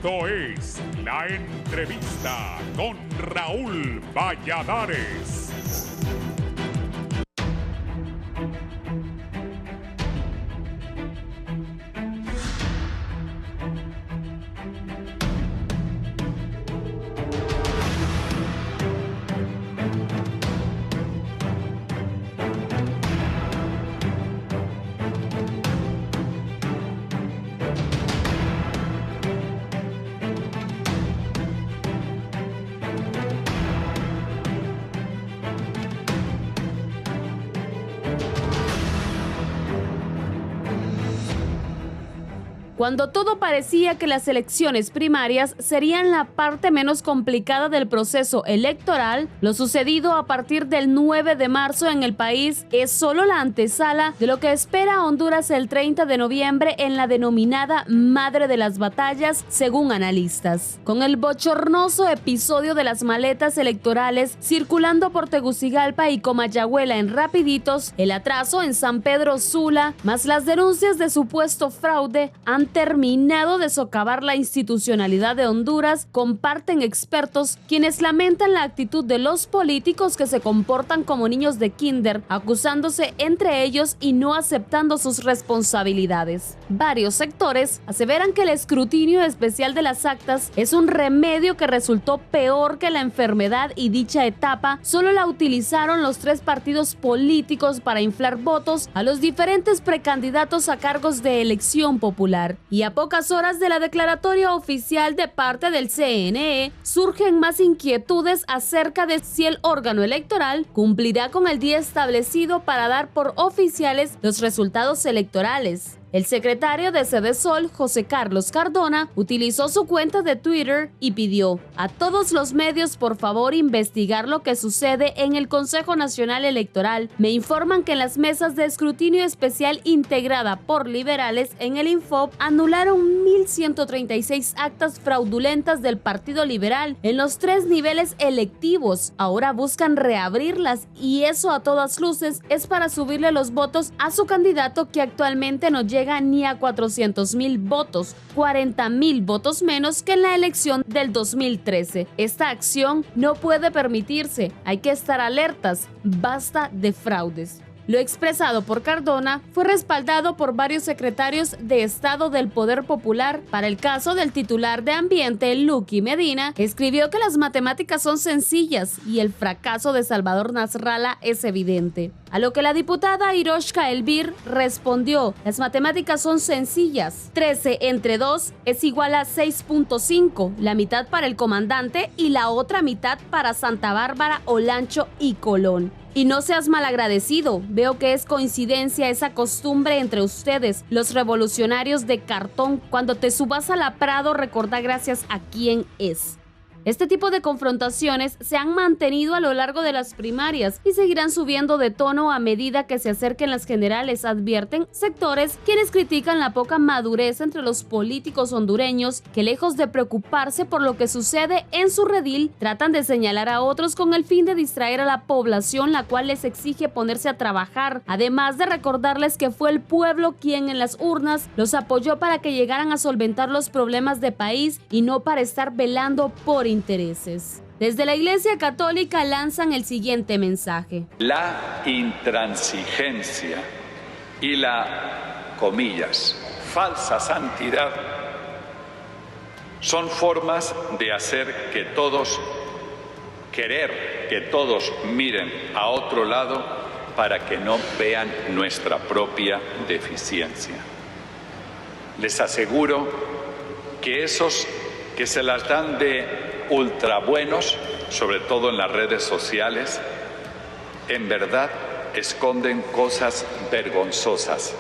Esto es La Entrevista con Raúl Valladares. Cuando todo parecía que las elecciones primarias serían la parte menos complicada del proceso electoral, lo sucedido a partir del 9 de marzo en el país es solo la antesala de lo que espera a Honduras el 30 de noviembre en la denominada Madre de las Batallas, según analistas. Con el bochornoso episodio de las maletas electorales circulando por Tegucigalpa y Comayagüela en rapiditos, el atraso en San Pedro Sula, más las denuncias de supuesto fraude, han terminado de socavar la institucionalidad de Honduras, comparten expertos quienes lamentan la actitud de los políticos que se comportan como niños de kinder, acusándose entre ellos y no aceptando sus responsabilidades. Varios sectores aseveran que el escrutinio especial de las actas es un remedio que resultó peor que la enfermedad y dicha etapa solo la utilizaron los tres partidos políticos para inflar votos a los diferentes precandidatos a cargos de elección popular. Y a pocas horas de la declaratoria oficial de parte del CNE, surgen más inquietudes acerca de si el órgano electoral cumplirá con el día establecido para dar por oficiales los resultados electorales. El secretario de Sedesol, José Carlos Cardona, utilizó su cuenta de Twitter y pidió a todos los medios por favor investigar lo que sucede en el Consejo Nacional Electoral. Me informan que en las mesas de escrutinio especial integrada por liberales en el Infop anularon 1.136 actas fraudulentas del Partido Liberal en los 3 niveles electivos. Ahora buscan reabrirlas y eso a todas luces es para subirle los votos a su candidato que actualmente no llega ni a 400,000 votos, 40,000 votos menos que en la elección del 2013. Esta acción no puede permitirse, hay que estar alertas, basta de fraudes. Lo expresado por Cardona fue respaldado por varios secretarios de Estado del Poder Popular. Para el caso del titular de Ambiente, Luqui Medina, escribió que las matemáticas son sencillas y el fracaso de Salvador Nasralla es evidente. A lo que la diputada Iroshka Elvir respondió, las matemáticas son sencillas. 13 entre 2 es igual a 6.5, la mitad para el comandante y la otra mitad para Santa Bárbara, Olancho y Colón. Y no seas malagradecido, veo que es coincidencia esa costumbre entre ustedes, los revolucionarios de cartón. Cuando te subas a la Prado, recordá gracias a quién es. Este tipo de confrontaciones se han mantenido a lo largo de las primarias y seguirán subiendo de tono a medida que se acerquen las generales, advierten sectores quienes critican la poca madurez entre los políticos hondureños que, lejos de preocuparse por lo que sucede en su redil, tratan de señalar a otros con el fin de distraer a la población, la cual les exige ponerse a trabajar, además de recordarles que fue el pueblo quien en las urnas los apoyó para que llegaran a solventar los problemas de país y no para estar velando por intereses. Desde la Iglesia Católica lanzan el siguiente mensaje. La intransigencia y la, comillas, falsa santidad son formas de hacer que todos, querer que todos miren a otro lado para que no vean nuestra propia deficiencia. Les aseguro que esos que se las dan de ultra buenos, sobre todo en las redes sociales, en verdad esconden cosas vergonzosas.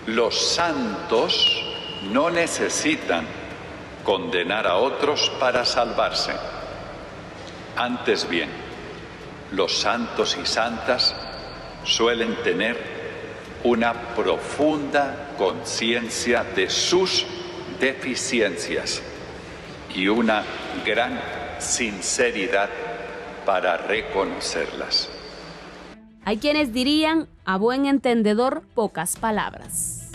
Los santos no necesitan condenar a otros para salvarse. Antes bien, los santos y santas suelen tener una profunda conciencia de sus deficiencias y una gran sinceridad para reconocerlas. Hay quienes dirían, a buen entendedor, pocas palabras.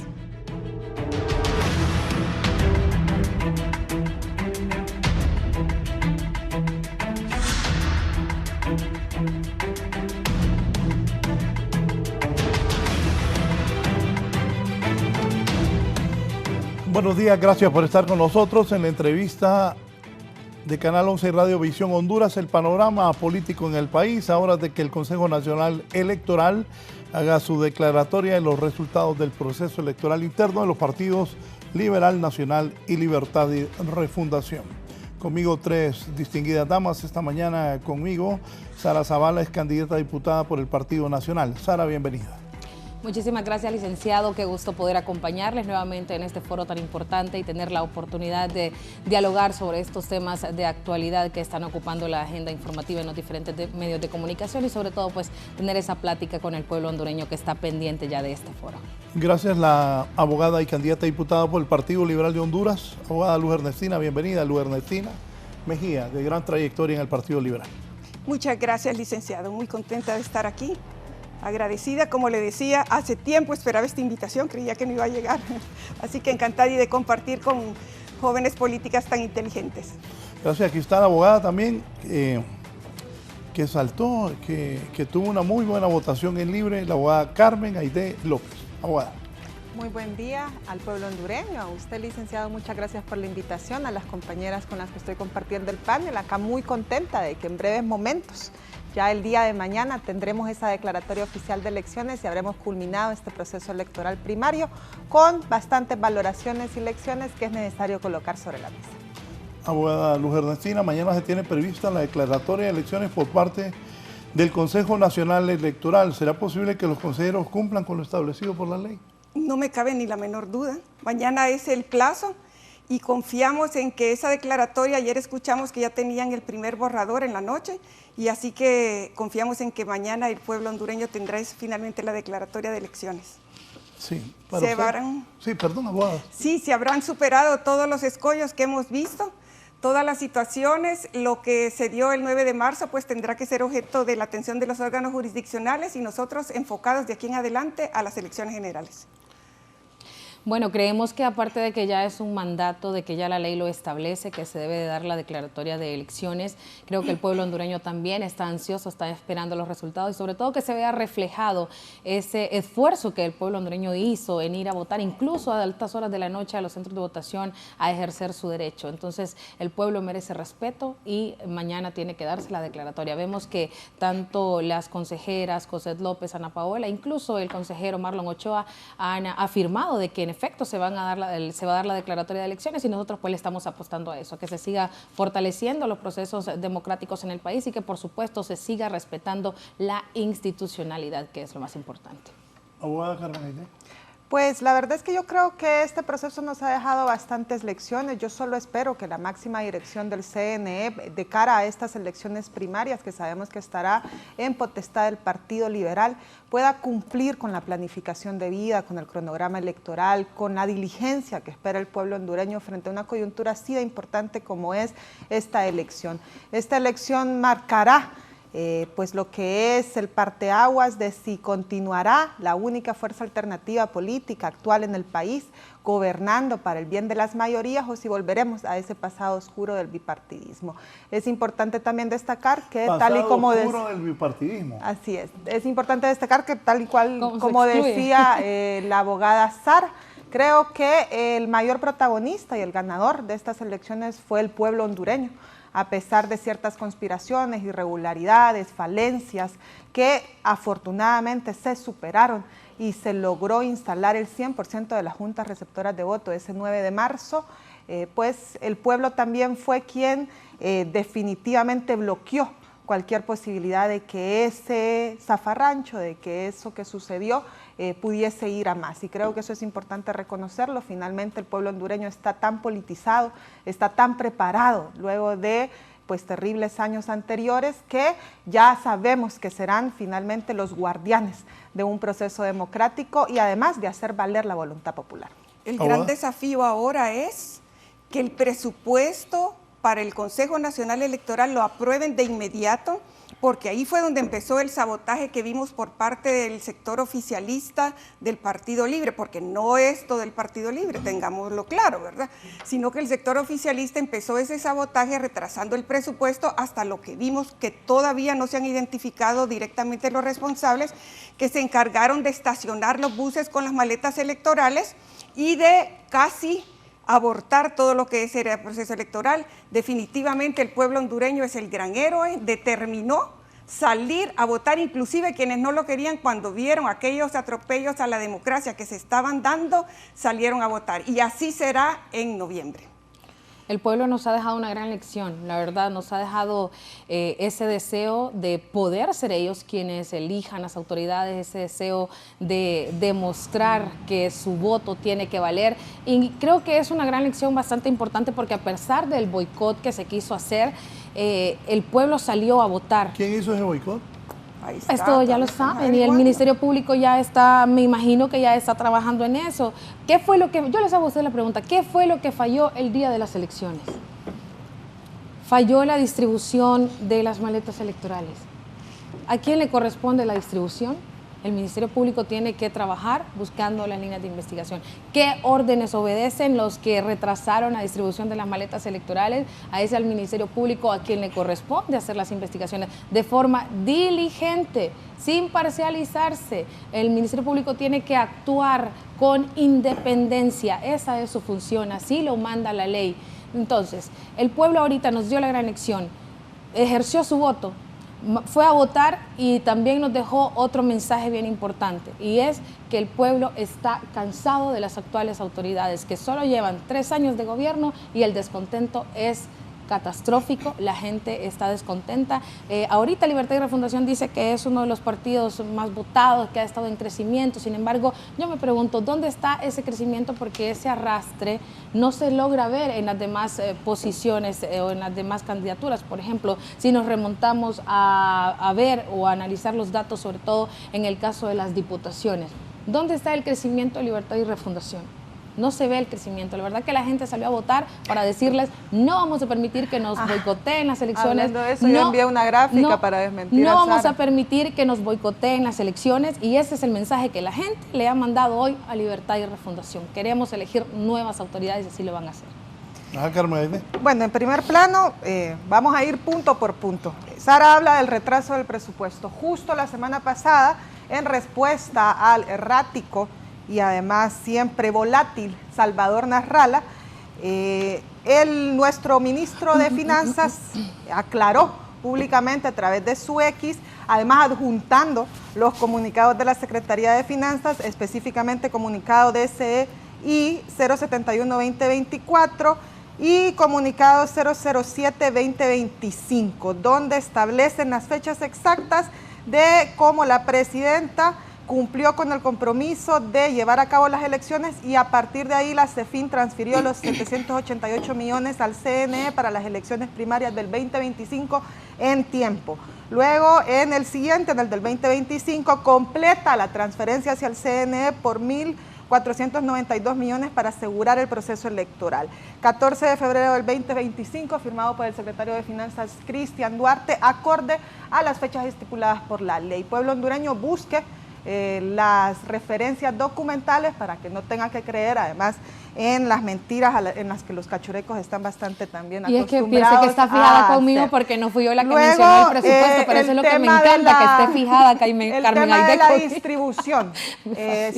Buenos días, gracias por estar con nosotros en la entrevista de Canal 11 Radio Visión Honduras, el panorama político en el país, ahora de que el Consejo Nacional Electoral haga su declaratoria de los resultados del proceso electoral interno de los partidos Liberal, Nacional y Libertad y Refundación. Conmigo tres distinguidas damas esta mañana conmigo. Sara Zavala es candidata a diputada por el Partido Nacional. Sara, bienvenida. Muchísimas gracias, licenciado. Qué gusto poder acompañarles nuevamente en este foro tan importante y tener la oportunidad de dialogar sobre estos temas de actualidad que están ocupando la agenda informativa en los diferentes medios de comunicación y sobre todo pues tener esa plática con el pueblo hondureño que está pendiente ya de este foro. Gracias, la abogada y candidata a diputada por el Partido Liberal de Honduras, abogada Luz Ernestina. Bienvenida, Luz Ernestina Mejía, de gran trayectoria en el Partido Liberal. Muchas gracias, licenciado. Muy contenta de estar aquí. Agradecida, como le decía, hace tiempo esperaba esta invitación, creía que no iba a llegar. Así que encantada y de compartir con jóvenes políticas tan inteligentes. Gracias, aquí está la abogada también, que saltó, que tuvo una muy buena votación en Libre, la abogada Carmen Aide López. Abogada. Muy buen día al pueblo hondureño, a usted, licenciado, muchas gracias por la invitación, a las compañeras con las que estoy compartiendo el panel, acá muy contenta de que en breves momentos, ya el día de mañana, tendremos esa declaratoria oficial de elecciones y habremos culminado este proceso electoral primario con bastantes valoraciones y lecciones que es necesario colocar sobre la mesa. Abogada Luz Ernestina, mañana se tiene prevista la declaratoria de elecciones por parte del Consejo Nacional Electoral. ¿Será posible que los consejeros cumplan con lo establecido por la ley? No me cabe ni la menor duda. Mañana es el plazo y confiamos en que esa declaratoria, ayer escuchamos que ya tenían el primer borrador en la noche, y así que confiamos en que mañana el pueblo hondureño tendrá finalmente la declaratoria de elecciones. Sí, abogada. Sí, se habrán superado todos los escollos que hemos visto, todas las situaciones. Lo que se dio el 9 de marzo pues tendrá que ser objeto de la atención de los órganos jurisdiccionales y nosotros enfocados de aquí en adelante a las elecciones generales. Bueno, creemos que aparte de que ya es un mandato, de que ya la ley lo establece, que se debe de dar la declaratoria de elecciones, creo que el pueblo hondureño también está ansioso, está esperando los resultados y sobre todo que se vea reflejado ese esfuerzo que el pueblo hondureño hizo en ir a votar, incluso a altas horas de la noche a los centros de votación a ejercer su derecho. Entonces, el pueblo merece respeto y mañana tiene que darse la declaratoria. Vemos que tanto las consejeras Cosette López, Ana Paola, incluso el consejero Marlon Ochoa han afirmado de que en efecto se va a dar la declaratoria de elecciones y nosotros pues le estamos apostando a eso, a que se siga fortaleciendo los procesos democráticos en el país y que por supuesto se siga respetando la institucionalidad, que es lo más importante. Abogada Carmen. Pues la verdad es que yo creo que este proceso nos ha dejado bastantes lecciones. Yo solo espero que la máxima dirección del CNE, de cara a estas elecciones primarias, que sabemos que estará en potestad del Partido Liberal, pueda cumplir con la planificación de vida, con el cronograma electoral, con la diligencia que espera el pueblo hondureño frente a una coyuntura así de importante como es esta elección. Esta elección marcará pues lo que es el parteaguas de si continuará la única fuerza alternativa política actual en el país gobernando para el bien de las mayorías o si volveremos a ese pasado oscuro del bipartidismo. Es importante también destacar que tal y como oscuro del bipartidismo. Así es importante destacar que tal y cual como decía la abogada Sara, creo que el mayor protagonista y el ganador de estas elecciones fue el pueblo hondureño, a pesar de ciertas conspiraciones, irregularidades, falencias que afortunadamente se superaron y se logró instalar el 100% de las juntas receptoras de voto ese 9 de marzo, pues el pueblo también fue quien definitivamente bloqueó cualquier posibilidad de que ese zafarrancho, de que eso que sucedió pudiese ir a más. Y creo que eso es importante reconocerlo. Finalmente el pueblo hondureño está tan politizado, está tan preparado luego de pues terribles años anteriores que ya sabemos que serán finalmente los guardianes de un proceso democrático y además de hacer valer la voluntad popular. El gran desafío ahora es que el presupuesto para el Consejo Nacional Electoral lo aprueben de inmediato, porque ahí fue donde empezó el sabotaje que vimos por parte del sector oficialista del Partido Libre, porque no es todo el Partido Libre, tengámoslo claro, ¿verdad? Sino que el sector oficialista empezó ese sabotaje retrasando el presupuesto hasta lo que vimos que todavía no se han identificado directamente los responsables que se encargaron de estacionar los buses con las maletas electorales y de casi abortar todo lo que es el proceso electoral. Definitivamente el pueblo hondureño es el gran héroe, determinó salir a votar, inclusive quienes no lo querían, cuando vieron aquellos atropellos a la democracia que se estaban dando, salieron a votar. Y así será en noviembre. El pueblo nos ha dejado una gran lección, la verdad, nos ha dejado ese deseo de poder ser ellos quienes elijan las autoridades, ese deseo de demostrar que su voto tiene que valer. Y creo que es una gran lección bastante importante porque a pesar del boicot que se quiso hacer, el pueblo salió a votar. ¿Quién hizo ese boicot? Esto ya lo saben y el Ministerio Público ya está, me imagino que ya está trabajando en eso. ¿Qué fue lo que, yo les hago a ustedes la pregunta, ¿qué fue lo que falló el día de las elecciones? Falló la distribución de las maletas electorales. ¿A quién le corresponde la distribución? El Ministerio Público tiene que trabajar buscando las líneas de investigación. ¿Qué órdenes obedecen los que retrasaron la distribución de las maletas electorales? A ese al Ministerio Público a quien le corresponde hacer las investigaciones de forma diligente, sin parcializarse. El Ministerio Público tiene que actuar con independencia. Esa es su función, así lo manda la ley. Entonces, el pueblo ahorita nos dio la gran lección, ejerció su voto, fue a votar y también nos dejó otro mensaje bien importante, y es que el pueblo está cansado de las actuales autoridades que solo llevan 3 años de gobierno y el descontento es catastrófico, la gente está descontenta. Ahorita Libertad y Refundación dice que es uno de los partidos más votados, que ha estado en crecimiento. Sin embargo, yo me pregunto, ¿dónde está ese crecimiento? Porque ese arrastre no se logra ver en las demás posiciones o en las demás candidaturas. Por ejemplo, si nos remontamos a ver o a analizar los datos, sobre todo en el caso de las diputaciones, ¿dónde está el crecimiento de Libertad y Refundación? No se ve el crecimiento. La verdad que la gente salió a votar para decirles no vamos a permitir que nos boicoteen las elecciones. Hablando de eso, yo envié una gráfica para desmentir no a vamos Sara. a permitir que nos boicoteen las elecciones, y ese es el mensaje que la gente le ha mandado hoy a Libertad y Refundación. Queremos elegir nuevas autoridades y así lo van a hacer. Carmen. Bueno, en primer plano, vamos a ir punto por punto. Sara habla del retraso del presupuesto. Justo la semana pasada, en respuesta al errático y además siempre volátil Salvador Nasralla, nuestro ministro de Finanzas aclaró públicamente a través de su X, además adjuntando los comunicados de la Secretaría de Finanzas, específicamente comunicado DSE y 071-2024 y comunicado 007-2025, donde establecen las fechas exactas de cómo la presidenta cumplió con el compromiso de llevar a cabo las elecciones, y a partir de ahí la CEFIN transfirió los 788 millones al CNE para las elecciones primarias del 2025 en tiempo. Luego, en el siguiente, en el del 2025, completa la transferencia hacia el CNE por 1.492 millones para asegurar el proceso electoral. 14 de febrero del 2025, firmado por el secretario de Finanzas, Cristian Duarte, acorde a las fechas estipuladas por la ley. Pueblo hondureño, busque las referencias documentales para que no tenga que creer además en las mentiras en las que los cachurecos están bastante también acostumbrados. Y es que piensa que está fijada conmigo porque no fui yo la que mencionó el presupuesto, pero eso es lo que me encanta, que esté fijada Carmen Aide. El tema de la distribución.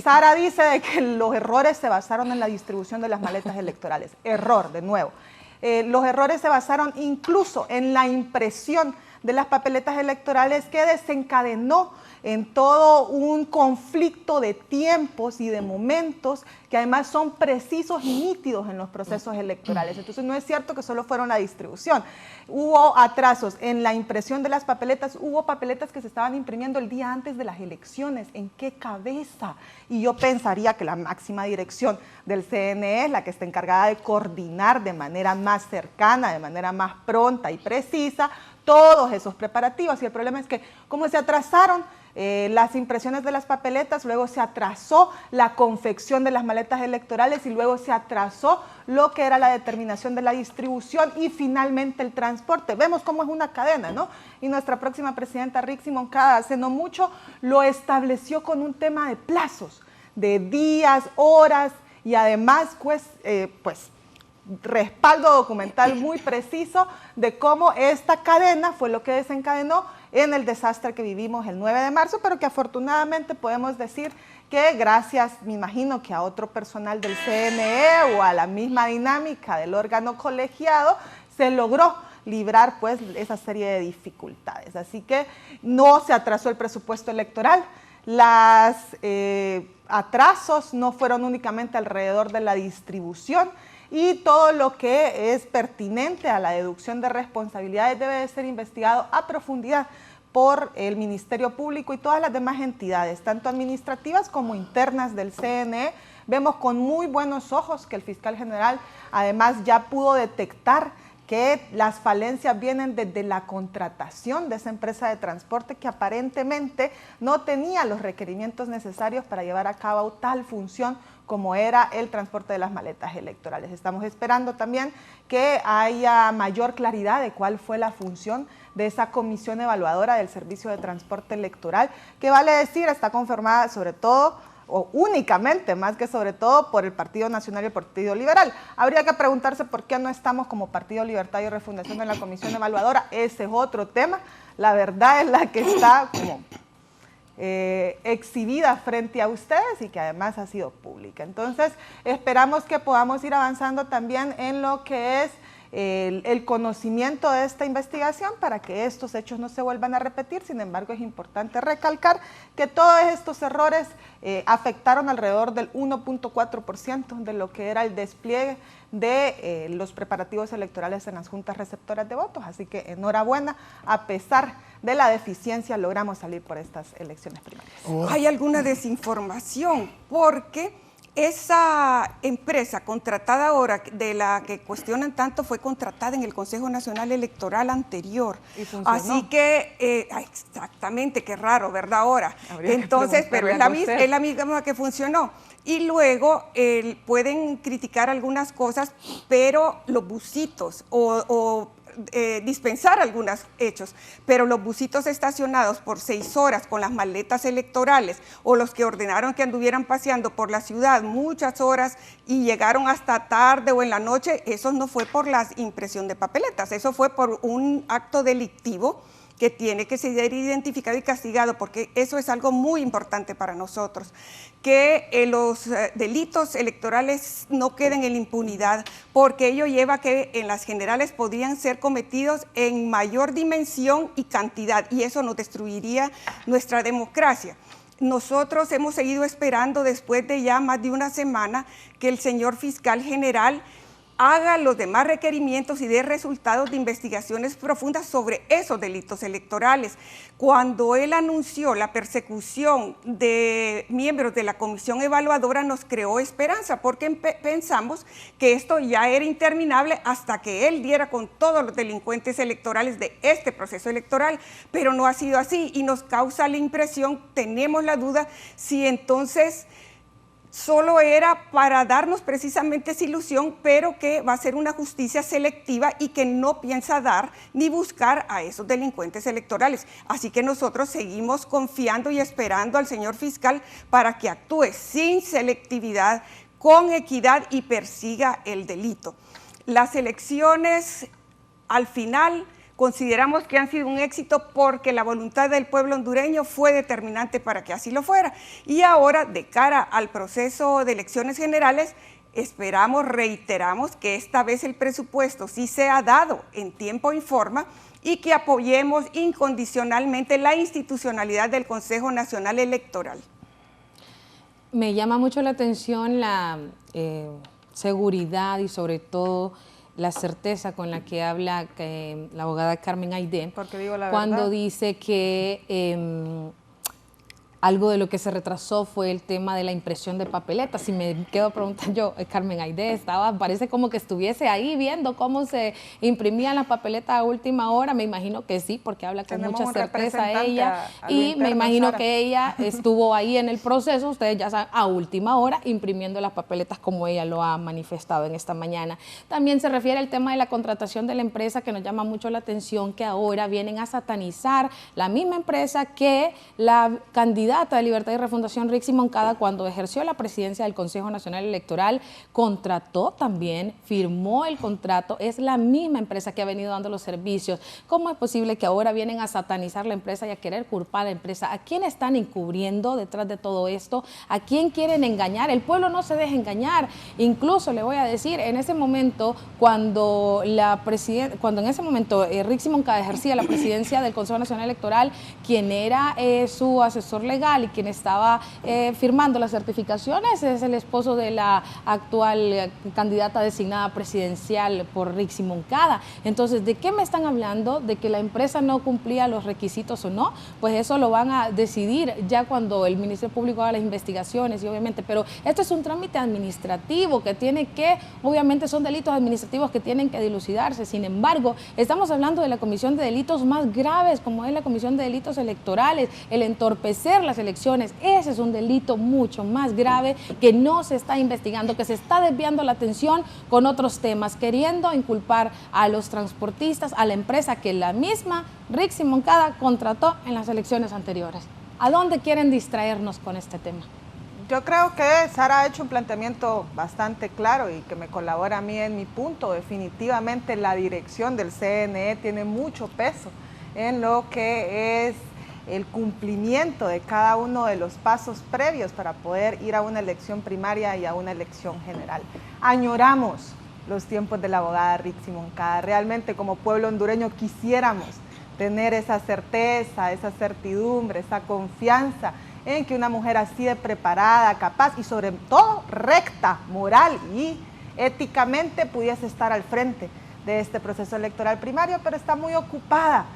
Sara dice de que los errores se basaron en la distribución de las maletas electorales. Error, de nuevo. Los errores se basaron incluso en la impresión de las papeletas electorales, que desencadenó en todo un conflicto de tiempos y de momentos que además son precisos y nítidos en los procesos electorales. Entonces no es cierto que solo fueron la distribución. Hubo atrasos en la impresión de las papeletas, hubo papeletas que se estaban imprimiendo el día antes de las elecciones. ¿En qué cabeza? Y yo pensaría que la máxima dirección del CNE es la que está encargada de coordinar de manera más cercana, de manera más pronta y precisa todos esos preparativos. Y el problema es que como se atrasaron las impresiones de las papeletas, luego se atrasó la confección de las maletas electorales y luego se atrasó lo que era la determinación de la distribución y finalmente el transporte. Vemos cómo es una cadena, ¿no? Y nuestra próxima presidenta, Rixi Moncada, hace no mucho lo estableció con un tema de plazos, de días, horas y además pues respaldo documental muy preciso de cómo esta cadena fue lo que desencadenó en el desastre que vivimos el 9 de marzo, pero que afortunadamente podemos decir que gracias, me imagino que a otro personal del CNE o a la misma dinámica del órgano colegiado, se logró librar pues esa serie de dificultades. Así que no se atrasó el presupuesto electoral. Los atrasos no fueron únicamente alrededor de la distribución, y todo lo que es pertinente a la deducción de responsabilidades debe de ser investigado a profundidad por el Ministerio Público y todas las demás entidades, tanto administrativas como internas del CNE. Vemos con muy buenos ojos que el fiscal general además ya pudo detectar que las falencias vienen desde la contratación de esa empresa de transporte que aparentemente no tenía los requerimientos necesarios para llevar a cabo tal función como era el transporte de las maletas electorales. Estamos esperando también que haya mayor claridad de cuál fue la función de esa comisión evaluadora del Servicio de Transporte Electoral, que vale decir está conformada sobre todo o únicamente, más que sobre todo, por el Partido Nacional y el Partido Liberal. Habría que preguntarse por qué no estamos como Partido Libertario y Refundación en la comisión evaluadora. Ese es otro tema. La verdad es la que está como exhibida frente a ustedes y que además ha sido pública. Entonces, esperamos que podamos ir avanzando también en lo que es el conocimiento de esta investigación para que estos hechos no se vuelvan a repetir. Sin embargo, es importante recalcar que todos estos errores afectaron alrededor del 1.4% de lo que era el despliegue de los preparativos electorales en las juntas receptoras de votos. Así que enhorabuena, a pesar de la deficiencia logramos salir por estas elecciones primarias. Hay alguna desinformación porque esa empresa contratada ahora, de la que cuestionan tanto, fue contratada en el Consejo Nacional Electoral anterior. Así que, exactamente, qué raro, ¿verdad? Ahora. Entonces, pero es la misma que funcionó. Y luego pueden criticar algunas cosas, pero los busitos dispensar algunos hechos, pero los busitos estacionados por 6 horas con las maletas electorales o los que ordenaron que anduvieran paseando por la ciudad muchas horas y llegaron hasta tarde o en la noche, eso no fue por la impresión de papeletas, eso fue por un acto delictivo que tiene que ser identificado y castigado, porque eso es algo muy importante para nosotros, que los delitos electorales no queden en la impunidad, porque ello lleva a que en las generales podrían ser cometidos en mayor dimensión y cantidad, y eso nos destruiría nuestra democracia. Nosotros hemos seguido esperando después de ya más de una semana que el señor fiscal general haga los demás requerimientos y dé resultados de investigaciones profundas sobre esos delitos electorales. Cuando él anunció la persecución de miembros de la comisión evaluadora, nos creó esperanza, porque pensamos que esto ya era interminable hasta que él diera con todos los delincuentes electorales de este proceso electoral, pero no ha sido así y nos causa la impresión, tenemos la duda, si entonces solo era para darnos precisamente esa ilusión, pero que va a ser una justicia selectiva y que no piensa dar ni buscar a esos delincuentes electorales. Así que nosotros seguimos confiando y esperando al señor fiscal para que actúe sin selectividad, con equidad y persiga el delito. Las elecciones, al final, consideramos que han sido un éxito porque la voluntad del pueblo hondureño fue determinante para que así lo fuera. Y ahora, de cara al proceso de elecciones generales, reiteramos que esta vez el presupuesto sí sea dado en tiempo y forma y que apoyemos incondicionalmente la institucionalidad del Consejo Nacional Electoral. Me llama mucho la atención la seguridad y sobre todo la certeza con la que habla la abogada Carmen Aidé, porque digo la cuando verdad, dice que algo de lo que se retrasó fue el tema de la impresión de papeletas. Y me quedo preguntando yo, Carmen Aidé, parece como que estuviese ahí viendo cómo se imprimían las papeletas a última hora. Me imagino que sí, porque habla con mucha certeza ella. Y me imagino que ella estuvo ahí en el proceso, ustedes ya saben, a última hora, imprimiendo las papeletas como ella lo ha manifestado en esta mañana. También se refiere al tema de la contratación de la empresa, que nos llama mucho la atención, que ahora vienen a satanizar la misma empresa que la candidata candidata de Libertad y Refundación, Rixi Moncada, cuando ejerció la presidencia del Consejo Nacional Electoral, contrató también, firmó el contrato, es la misma empresa que ha venido dando los servicios. ¿Cómo es posible que ahora vienen a satanizar la empresa y a querer culpar a la empresa? ¿A quién están encubriendo detrás de todo esto? ¿A quién quieren engañar? El pueblo no se deja engañar. Incluso le voy a decir, en ese momento, cuando en ese momento Rixi Moncada ejercía la presidencia del Consejo Nacional Electoral, quien era su asesor legal y quien estaba firmando las certificaciones es el esposo de la actual candidata designada presidencial por Rixi Moncada. Entonces, ¿de qué me están hablando? ¿De que la empresa no cumplía los requisitos o no? Pues eso lo van a decidir ya cuando el Ministerio Público haga las investigaciones, y obviamente, pero esto es un trámite administrativo que tiene que, obviamente son delitos administrativos que tienen que dilucidarse. Sin embargo, estamos hablando de la comisión de delitos más graves, como es la comisión de delitos electorales, el entorpecer las elecciones. Ese es un delito mucho más grave que no se está investigando, que se está desviando la atención con otros temas, queriendo inculpar a los transportistas, a la empresa que la misma Rixi Moncada contrató en las elecciones anteriores. ¿A dónde quieren distraernos con este tema? Yo creo que Sara ha hecho un planteamiento bastante claro y que me colabora a mí en mi punto. Definitivamente la dirección del CNE tiene mucho peso en lo que es el cumplimiento de cada uno de los pasos previos para poder ir a una elección primaria y a una elección general. Añoramos los tiempos de la abogada Rixi Moncada. Realmente como pueblo hondureño quisiéramos tener esa certeza, esa certidumbre, esa confianza en que una mujer así de preparada, capaz y sobre todo recta, moral y éticamente pudiese estar al frente de este proceso electoral primario, pero está muy ocupada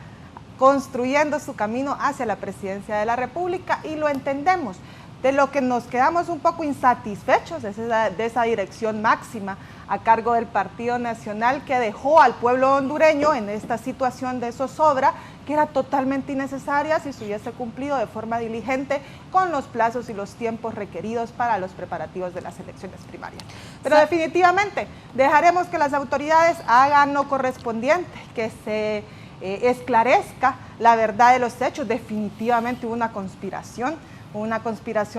construyendo su camino hacia la presidencia de la República y lo entendemos. De lo que nos quedamos un poco insatisfechos es de esa dirección máxima a cargo del Partido Nacional que dejó al pueblo hondureño en esta situación de zozobra que era totalmente innecesaria si se hubiese cumplido de forma diligente con los plazos y los tiempos requeridos para los preparativos de las elecciones primarias. Pero definitivamente dejaremos que las autoridades hagan lo correspondiente, que se esclarezca la verdad de los hechos. Definitivamente hubo una conspiración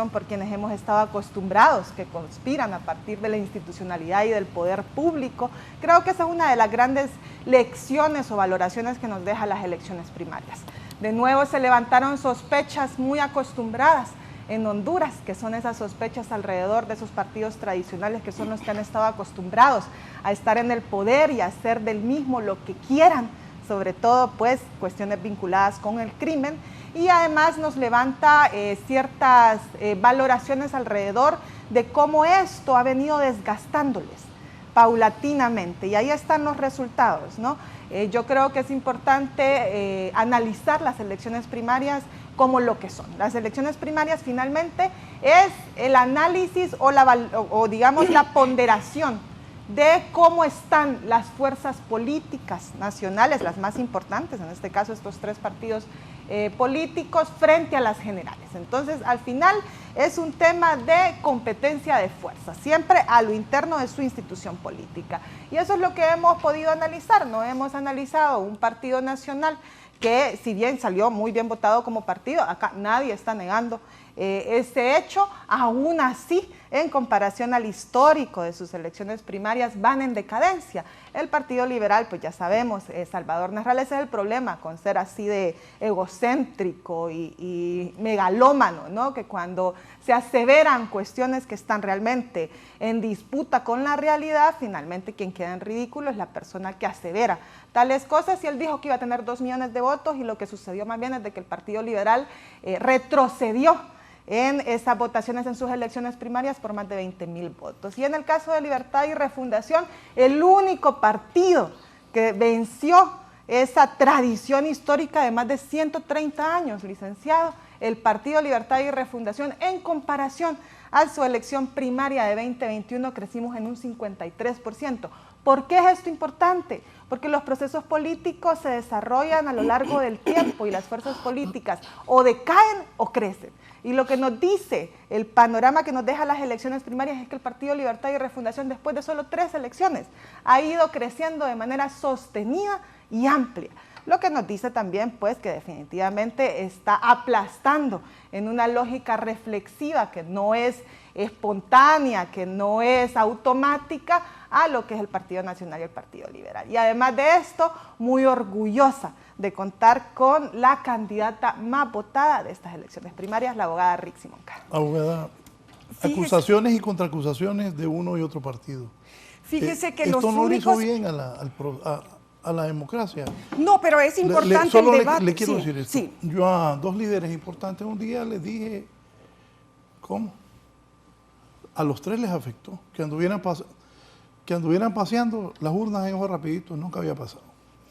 por quienes hemos estado acostumbrados que conspiran a partir de la institucionalidad y del poder público. Creo que esa es una de las grandes lecciones o valoraciones que nos deja las elecciones primarias. De nuevo se levantaron sospechas muy acostumbradas en Honduras, que son esas sospechas alrededor de esos partidos tradicionales que son los que han estado acostumbrados a estar en el poder y a hacer del mismo lo que quieran, sobre todo pues cuestiones vinculadas con el crimen. Y además nos levanta ciertas valoraciones alrededor de cómo esto ha venido desgastándoles paulatinamente, y ahí están los resultados, ¿no? Yo creo que es importante analizar las elecciones primarias como lo que son. Las elecciones primarias finalmente es el análisis o digamos la ponderación de cómo están las fuerzas políticas nacionales, las más importantes, en este caso estos tres partidos políticos, frente a las generales. Entonces, al final es un tema de competencia de fuerza, siempre a lo interno de su institución política. Y eso es lo que hemos podido analizar. No hemos analizado un partido nacional que, si bien salió muy bien votado como partido, acá nadie está negando ese hecho, aún así, en comparación al histórico de sus elecciones primarias, van en decadencia. El Partido Liberal, pues ya sabemos, Salvador Narral, ese es el problema con ser así de egocéntrico y megalómano, ¿no? Que cuando se aseveran cuestiones que están realmente en disputa con la realidad, finalmente quien queda en ridículo es la persona que asevera tales cosas. Y él dijo que iba a tener 2 millones de votos, y lo que sucedió más bien es de que el Partido Liberal retrocedió en esas votaciones en sus elecciones primarias por más de 20,000 votos. Y en el caso de Libertad y Refundación, el único partido que venció esa tradición histórica de más de 130 años, licenciado, el Partido Libertad y Refundación, en comparación a su elección primaria de 2021, crecimos en un 53%. ¿Por qué es esto importante? porque los procesos políticos se desarrollan a lo largo del tiempo y las fuerzas políticas o decaen o crecen. Y lo que nos dice el panorama que nos deja las elecciones primarias es que el Partido Libertad y Refundación, después de solo 3 elecciones, ha ido creciendo de manera sostenida y amplia. Lo que nos dice también, pues, que definitivamente está aplastando en una lógica reflexiva que no es espontánea, que no es automática, a lo que es el Partido Nacional y el Partido Liberal. Y además de esto, muy orgullosa de contar con la candidata más votada de estas elecciones primarias, la abogada Rixi Moncada. Abogada, acusaciones y contraacusaciones de uno y otro partido. Fíjese que esto los no únicos... le hizo bien a la democracia. No, pero es importante solo el debate. le quiero decir esto. Sí. Yo a 2 líderes importantes un día les dije, ¿cómo? A los 3 les afectó, que anduvieran paseando las urnas en ojos rapiditos, nunca había pasado.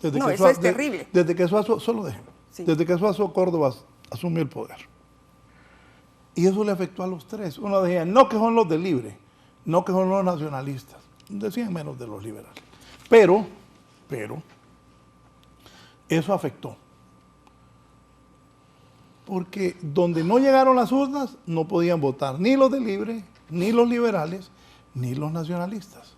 Eso es terrible. Desde que solo déjeme, sí. Desde que Suazo Córdoba asumió el poder. Y eso le afectó a los 3. Uno decía, no que son los de Libre, no que son los nacionalistas. Decían menos de los liberales. Pero, eso afectó. Porque donde no llegaron las urnas, no podían votar ni los de Libre, ni los liberales, ni los nacionalistas.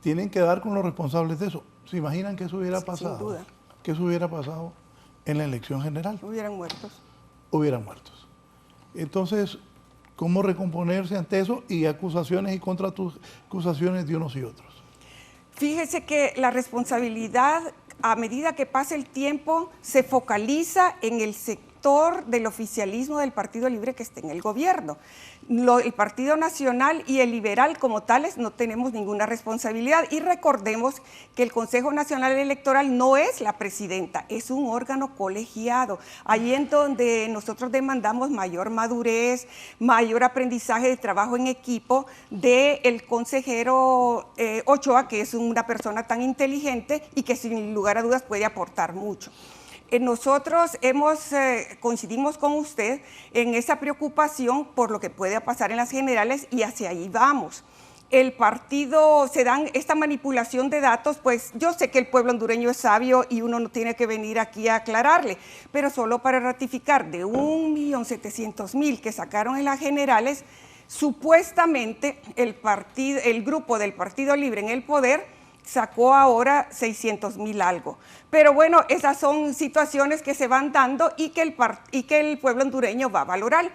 Tienen que dar con los responsables de eso. ¿Se imaginan que eso hubiera pasado? Sin duda. Que eso hubiera pasado en la elección general. Hubieran muertos. Hubieran muertos. Entonces, ¿cómo recomponerse ante eso? Y acusaciones y contraacusaciones de unos y otros. Fíjese que la responsabilidad, a medida que pasa el tiempo, se focaliza en el sector del oficialismo del Partido Libre que está en el gobierno. El Partido Nacional y el Liberal como tales no tenemos ninguna responsabilidad, y recordemos que el Consejo Nacional Electoral no es la presidenta, es un órgano colegiado, ahí en donde nosotros demandamos mayor madurez, mayor aprendizaje de trabajo en equipo del consejero Ochoa, que es una persona tan inteligente y que sin lugar a dudas puede aportar mucho. Nosotros coincidimos con usted en esa preocupación por lo que puede pasar en las generales, y hacia ahí vamos. El partido, se dan esta manipulación de datos, pues yo sé que el pueblo hondureño es sabio y uno no tiene que venir aquí a aclararle, pero solo para ratificar, de 1.700.000 que sacaron en las generales, supuestamente el grupo del Partido Libre en el poder sacó ahora 600.000 algo. Pero bueno, esas son situaciones que se van dando y que el pueblo hondureño va a valorar.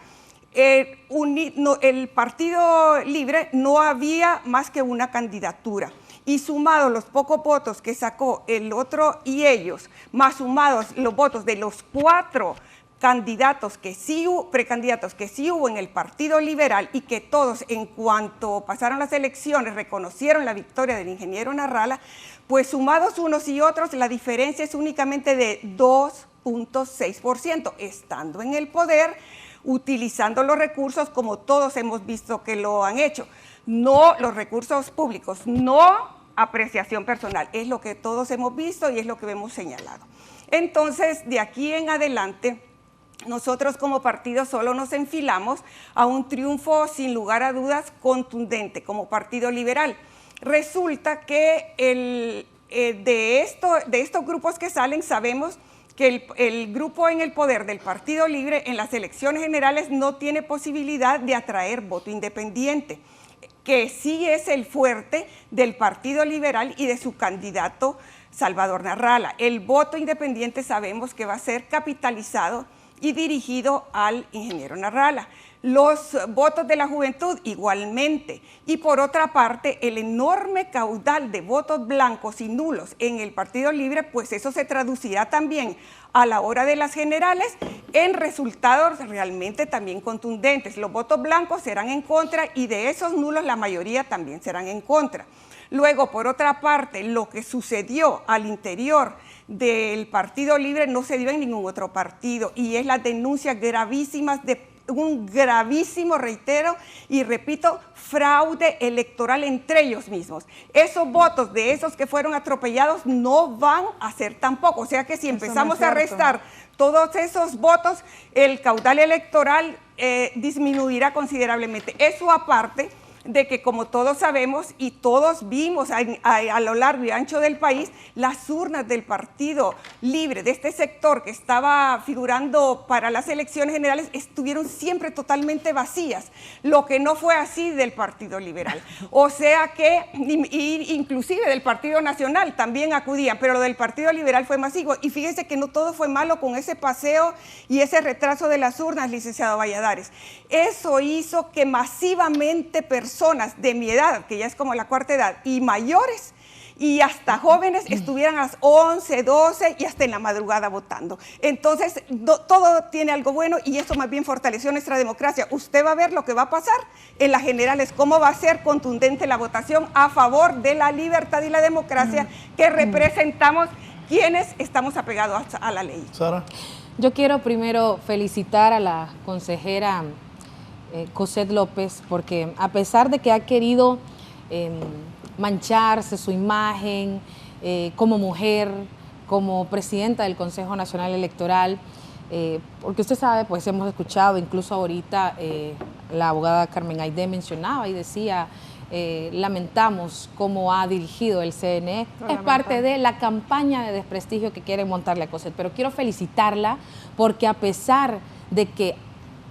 El Partido Libre no había más que una candidatura, y sumados los pocos votos que sacó el otro y ellos, más sumados los votos de los 4 candidatos que sí hubo, precandidatos que sí hubo en el Partido Liberal, y que todos, en cuanto pasaron las elecciones, reconocieron la victoria del ingeniero Narrala, pues sumados unos y otros, la diferencia es únicamente de 2.6%, estando en el poder, utilizando los recursos como todos hemos visto que lo han hecho. No los recursos públicos, no apreciación personal, es lo que todos hemos visto y es lo que hemos señalado. Entonces, de aquí en adelante, nosotros como partido solo nos enfilamos a un triunfo sin lugar a dudas contundente como Partido Liberal. Resulta que de estos grupos que salen, sabemos que el grupo en el poder del Partido Libre en las elecciones generales no tiene posibilidad de atraer voto independiente, que sí es el fuerte del Partido Liberal y de su candidato Salvador Narrala. El voto independiente sabemos que va a ser capitalizado y dirigido al ingeniero Narrala. Los votos de la juventud igualmente. Y por otra parte, el enorme caudal de votos blancos y nulos en el Partido Libre, pues eso se traducirá también a la hora de las generales en resultados realmente también contundentes. Los votos blancos serán en contra y de esos nulos la mayoría también serán en contra. Luego, por otra parte, lo que sucedió al interior del Partido Libre no se dio en ningún otro partido, y es las denuncias gravísimas de un gravísimo, reitero y repito, fraude electoral entre ellos mismos. Esos votos de esos que fueron atropellados no van a ser tampoco, o sea que si empezamos a restar todos esos votos, el caudal electoral disminuirá considerablemente. Eso aparte, de que, como todos sabemos y todos vimos a lo largo y ancho del país, las urnas del Partido Libre, de este sector que estaba figurando para las elecciones generales, estuvieron siempre totalmente vacías, lo que no fue así del Partido Liberal. O sea que, inclusive del Partido Nacional también acudían, pero lo del Partido Liberal fue masivo. Y fíjense que no todo fue malo con ese paseo y ese retraso de las urnas, licenciado Valladares. Eso hizo que masivamente personas de mi edad, que ya es como la cuarta edad, y mayores, y hasta jóvenes estuvieran a las 11, 12 y hasta en la madrugada votando. Entonces, todo tiene algo bueno y eso más bien fortaleció nuestra democracia. Usted va a ver lo que va a pasar en las generales, cómo va a ser contundente la votación a favor de la libertad y la democracia que representamos quienes estamos apegados a la ley. Sara. Yo quiero primero felicitar a la consejera Cosette López, porque a pesar de que ha querido mancharse su imagen como mujer, como presidenta del Consejo Nacional Electoral, porque usted sabe, pues hemos escuchado, incluso ahorita la abogada Carmen Aidé mencionaba y decía, lamentamos cómo ha dirigido el CNE, es parte de la campaña de desprestigio que quiere montarle a Cosette, pero quiero felicitarla porque a pesar de que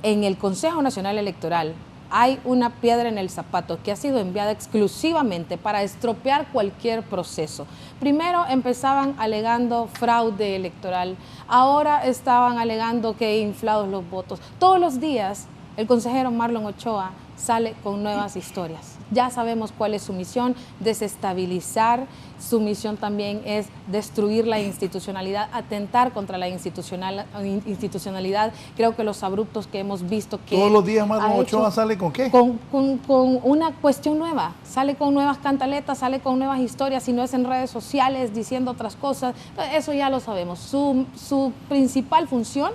en el Consejo Nacional Electoral hay una piedra en el zapato que ha sido enviada exclusivamente para estropear cualquier proceso. Primero empezaban alegando fraude electoral, ahora estaban alegando que inflados los votos. Todos los días el consejero Marlon Ochoa sale con nuevas historias. Ya sabemos cuál es su misión, desestabilizar. Su misión también es destruir la institucionalidad, atentar contra la institucionalidad. Creo que los abruptos que hemos visto que... Todos los días Marlon Ochoa sale ¿con qué? Con una cuestión nueva. Sale con nuevas cantaletas, sale con nuevas historias, si no es en redes sociales, diciendo otras cosas. Eso ya lo sabemos. Su principal función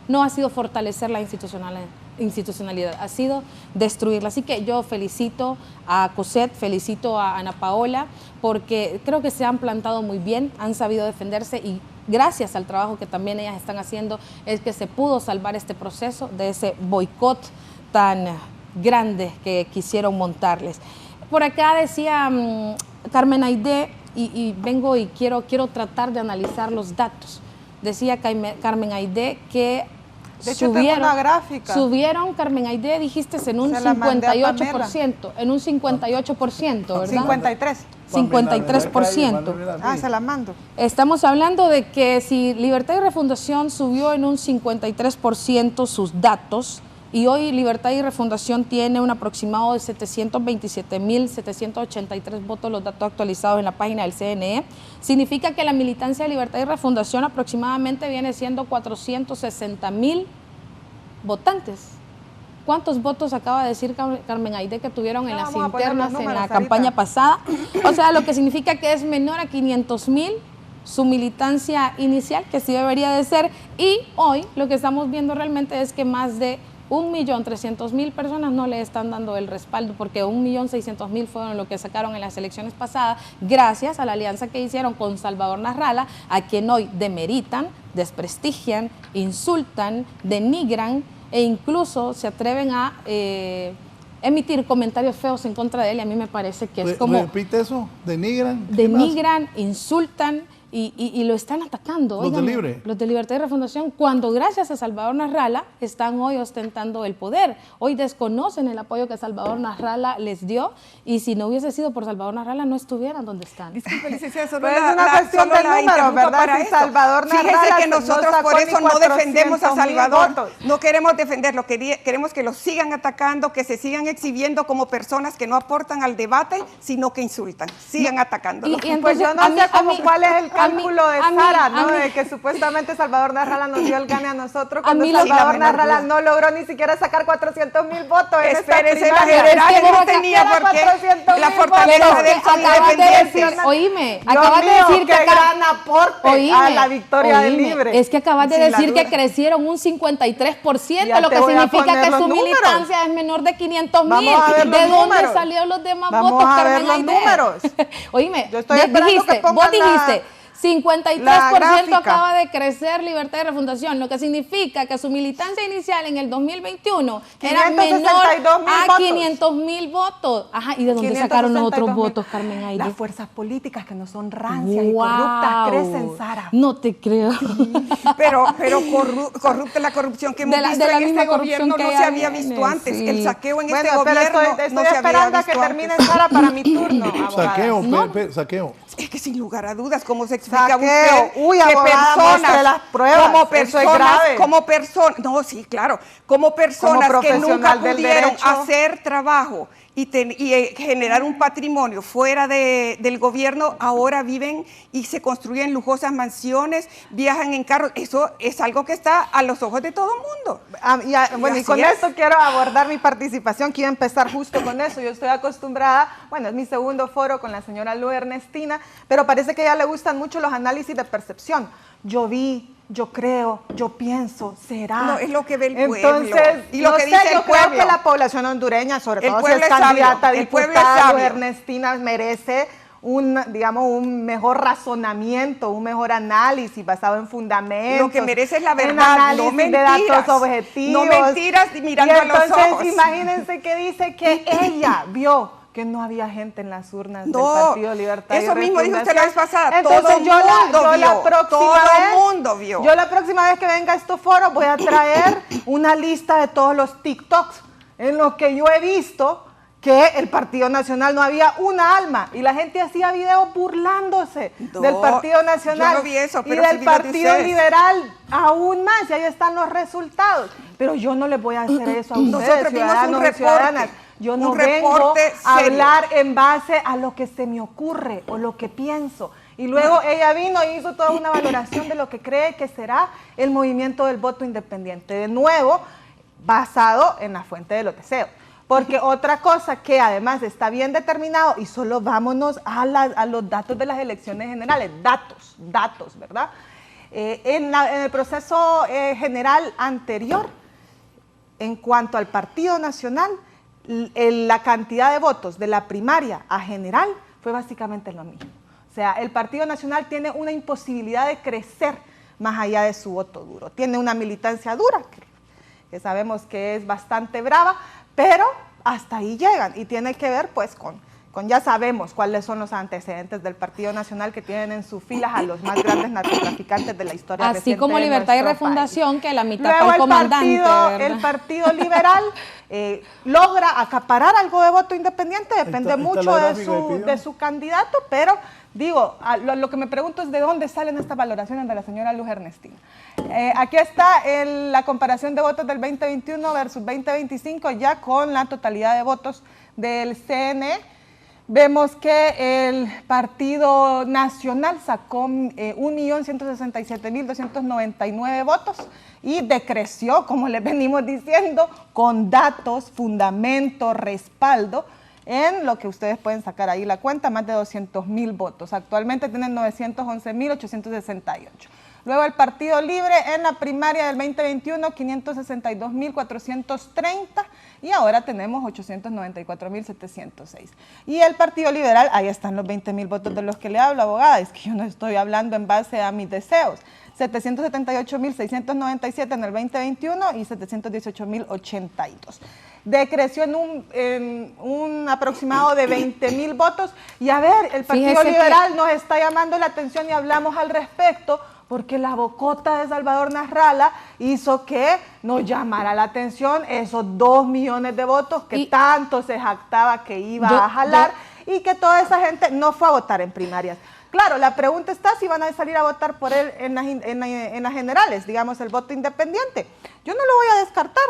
no ha sido fortalecer la institucionalidad, ha sido destruirla. Así que yo felicito a Cosette, felicito a Ana Paola, porque creo que se han plantado muy bien, han sabido defenderse y gracias al trabajo que también ellas están haciendo es que se pudo salvar este proceso de ese boicot tan grande que quisieron montarles. Por acá decía Carmen Aidé, y vengo y quiero tratar de analizar los datos. Decía Carmen Aidé que de hecho, tengo una gráfica. Subieron, Carmen Aidé, dijiste, en un 58%, en un 58%, ¿verdad? 53%. Ah, se la mando. Estamos hablando de que si Libertad y Refundación subió en un 53% sus datos, y hoy Libertad y Refundación tiene un aproximado de 727.783 votos, los datos actualizados en la página del CNE, significa que la militancia de Libertad y Refundación aproximadamente viene siendo 460.000 votantes. ¿Cuántos votos acaba de decir Carmen Aidé que tuvieron en las internas en la campaña pasada? O sea, lo que significa que es menor a 500.000 su militancia inicial, que sí debería de ser, y hoy lo que estamos viendo realmente es que más de 1.300.000 personas no le están dando el respaldo, porque 1.600.000 fueron lo que sacaron en las elecciones pasadas, gracias a la alianza que hicieron con Salvador Narrala, a quien hoy demeritan, desprestigian, insultan, denigran e incluso se atreven a emitir comentarios feos en contra de él. Y a mí me parece que es como... ¿Repite eso? ¿Denigran? Denigran, insultan y lo están atacando. ¿Los de Libre? Los de Libertad y Refundación, cuando gracias a Salvador Narrala están hoy ostentando el poder. Hoy desconocen el apoyo que Salvador Narrala les dio, y si no hubiese sido por Salvador Narrala no estuvieran donde están. Disculpe, licenciada, es una cuestión de números, ¿verdad? Si Salvador Narrala, fíjese que nosotros por eso no defendemos a Salvador, no queremos defenderlo, queremos que lo sigan atacando, que se sigan exhibiendo como personas que no aportan al debate, sino que insultan, sigan atacándolo. Pues yo no sé cuál es el cálculo de Sara, ¿no? De que supuestamente Salvador Narrala nos dio el gane a nosotros, cuando Salvador Narrala no logró ni siquiera sacar 400.000 votos en esta primaria. La general no tenía porque la fortaleza de su independencia. Oíme, acabas de decir que gran aporte a la victoria del Libre. Es que acabas de decir que crecieron un 53%, lo que significa que su militancia es menor de 500.000. ¿De dónde salieron los demás votos, Carmen Aidé? Vamos a ver los números. Oíme, yo estoy esperando que pongan vos dijiste, 53% acaba de crecer Libertad y Refundación, lo que significa que su militancia inicial en el 2021 era menor a 500.000 votos. Ajá, ¿y de dónde sacaron los otros votos, Carmen Aire? Las fuerzas políticas que no son rancias y corruptas crecen, Sara. No te creo. Pero corrupta la corrupción que hemos visto en este gobierno no se había visto antes. Sí. El saqueo en este gobierno estoy no se esperando a que termine, Sara, para mi turno. Saqueo. Es que sin lugar a dudas, ¿cómo se explica usted que personas, las pruebas, como personas, no, sí, claro, como personas que nunca pudieron hacer trabajo y generar un patrimonio fuera del gobierno, ahora viven y se construyen lujosas mansiones, viajan en carros? Eso es algo que está a los ojos de todo el mundo. Y con esto quiero abordar mi participación, quiero empezar justo con eso. Yo estoy acostumbrada, es mi segundo foro con la señora Luz Ernestina, pero parece que a ella le gustan mucho los análisis de percepción. Yo vi, yo creo, yo pienso, será. No, es lo que ve el pueblo. Entonces, y lo que dice el pueblo. Creo que la población hondureña, sobre todo si es candidata a diputada, Luz Ernestina merece un mejor razonamiento, un mejor análisis basado en fundamentos. Lo que merece es la verdad, no mentiras. De datos objetivos. No mentiras y mirando a los ojos. Entonces, imagínense que dice que ella vio que no había gente en las urnas del Partido Libertad y Eso mismo dijo usted la vez pasada. Entonces todo el mundo vio. Yo la próxima vez que venga a estos foros voy a traer una lista de todos los TikToks en los que yo he visto que el Partido Nacional no había una alma y la gente hacía videos burlándose del Partido Nacional. Yo no vi eso, pero y del Partido Liberal aún más, y ahí están los resultados. Pero yo no les voy a hacer eso a ustedes, nosotros ciudadanos y ciudadanas. Yo no vengo a hablar en base a lo que se me ocurre o lo que pienso. Y luego ella vino y hizo toda una valoración de lo que cree que será el movimiento del voto independiente. De nuevo, basado en la fuente de los deseos. Porque otra cosa que además está bien determinado, y solo vámonos a los datos de las elecciones generales, datos, ¿verdad? En el proceso general anterior, en cuanto al Partido Nacional, la cantidad de votos de la primaria a general fue básicamente lo mismo. O sea, el Partido Nacional tiene una imposibilidad de crecer más allá de su voto duro. Tiene una militancia dura, que sabemos que es bastante brava, pero hasta ahí llegan y tiene que ver pues con ya sabemos cuáles son los antecedentes del Partido Nacional, que tienen en sus filas a los más grandes narcotraficantes de la historia así reciente como de Libertad y Refundación, país. Que la mitad fue el comandante. El Partido Liberal logra acaparar algo de voto independiente, depende mucho de su candidato, pero digo, lo que me pregunto es de dónde salen estas valoraciones de la señora Luz Ernestina. Aquí está la comparación de votos del 2021 versus 2025, ya con la totalidad de votos del CNE. Vemos que el Partido Nacional sacó 1.167.299 votos y decreció, como les venimos diciendo, con datos, fundamento, respaldo, en lo que ustedes pueden sacar ahí la cuenta, más de 200.000 votos. Actualmente tienen 911.868. Luego el Partido Libre en la primaria del 2021, 562.430 y ahora tenemos 894.706. Y el Partido Liberal, ahí están los 20.000 votos de los que le hablo, abogada, es que yo no estoy hablando en base a mis deseos. 778.697 en el 2021 y 718.082. Decreció en un aproximado de 20.000 votos. Y a ver, el Partido Liberal nos está llamando la atención y hablamos al respecto, porque la bocota de Salvador Nasralla hizo que nos llamara la atención esos 2 millones de votos que tanto se jactaba que iba a jalar y que toda esa gente no fue a votar en primarias. Claro, la pregunta está si van a salir a votar por él en las generales, digamos el voto independiente. Yo no lo voy a descartar,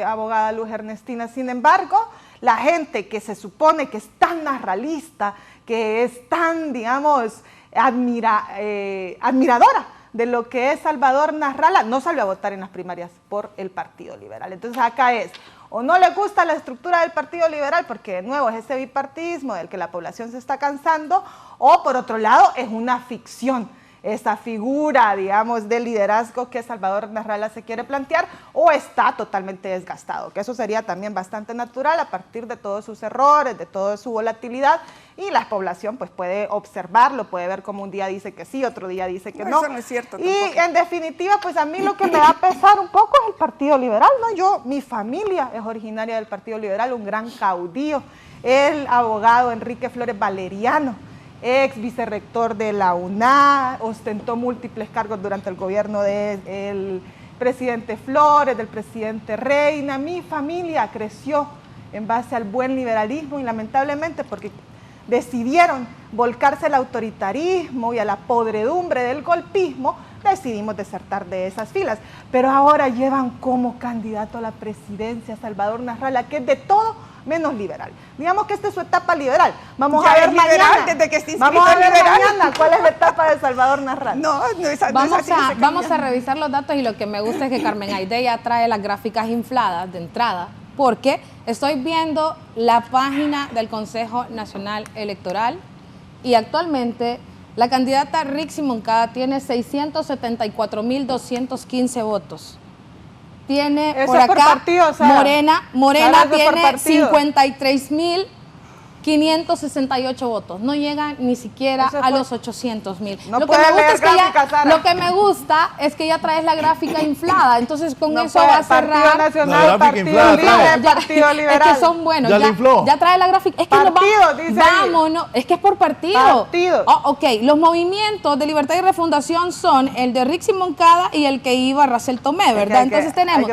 abogada Luz Ernestina. Sin embargo, la gente que se supone que es tan nasralista, que es tan, digamos, admiradora de lo que es Salvador Nasralla, no salió a votar en las primarias por el Partido Liberal. Entonces acá es, o no le gusta la estructura del Partido Liberal, porque de nuevo es ese bipartidismo del que la población se está cansando, o por otro lado es una ficción esa figura, digamos, de liderazgo que Salvador Narrala se quiere plantear, o está totalmente desgastado, que eso sería también bastante natural a partir de todos sus errores, de toda su volatilidad, y la población pues puede observarlo, puede ver cómo un día dice que sí, otro día dice que no. Eso no es cierto y tampoco. En definitiva, pues a mí lo que me va a pesar un poco es el Partido Liberal, ¿no? Mi familia es originaria del Partido Liberal, un gran caudillo, el abogado Enrique Flores Valeriano, ex vicerrector de la UNA, ostentó múltiples cargos durante el gobierno del presidente Flores, del presidente Reina. Mi familia creció en base al buen liberalismo y lamentablemente porque decidieron volcarse al autoritarismo y a la podredumbre del golpismo, decidimos desertar de esas filas. Pero ahora llevan como candidato a la presidencia Salvador Narrala, que es de todo menos liberal. Digamos que esta es su etapa liberal. Vamos a ver mañana. Desde que esté vamos a ver mañana cuál es la etapa de Salvador Narrala. Vamos a revisar los datos, y lo que me gusta es que Carmen Aide ya trae las gráficas infladas de entrada, porque estoy viendo la página del Consejo Nacional Electoral y actualmente la candidata Rixi Moncada tiene 674.215 votos. Tiene eso por acá por partido, Morena tiene 53.568 votos. No llega ni siquiera a los 800,000. No puede leer gráficas, Sara. Lo que me gusta es que ya traes la gráfica inflada, entonces con eso va a cerrar. Partido Nacional, Partido Libre, Partido Liberal. Es que son buenos. Ya trae la gráfica. Es que vámonos, es que es por partido. Ok, los movimientos de Libertad y Refundación son el de Rixi Moncada y el que iba Racel Tomé, ¿verdad? Entonces tenemos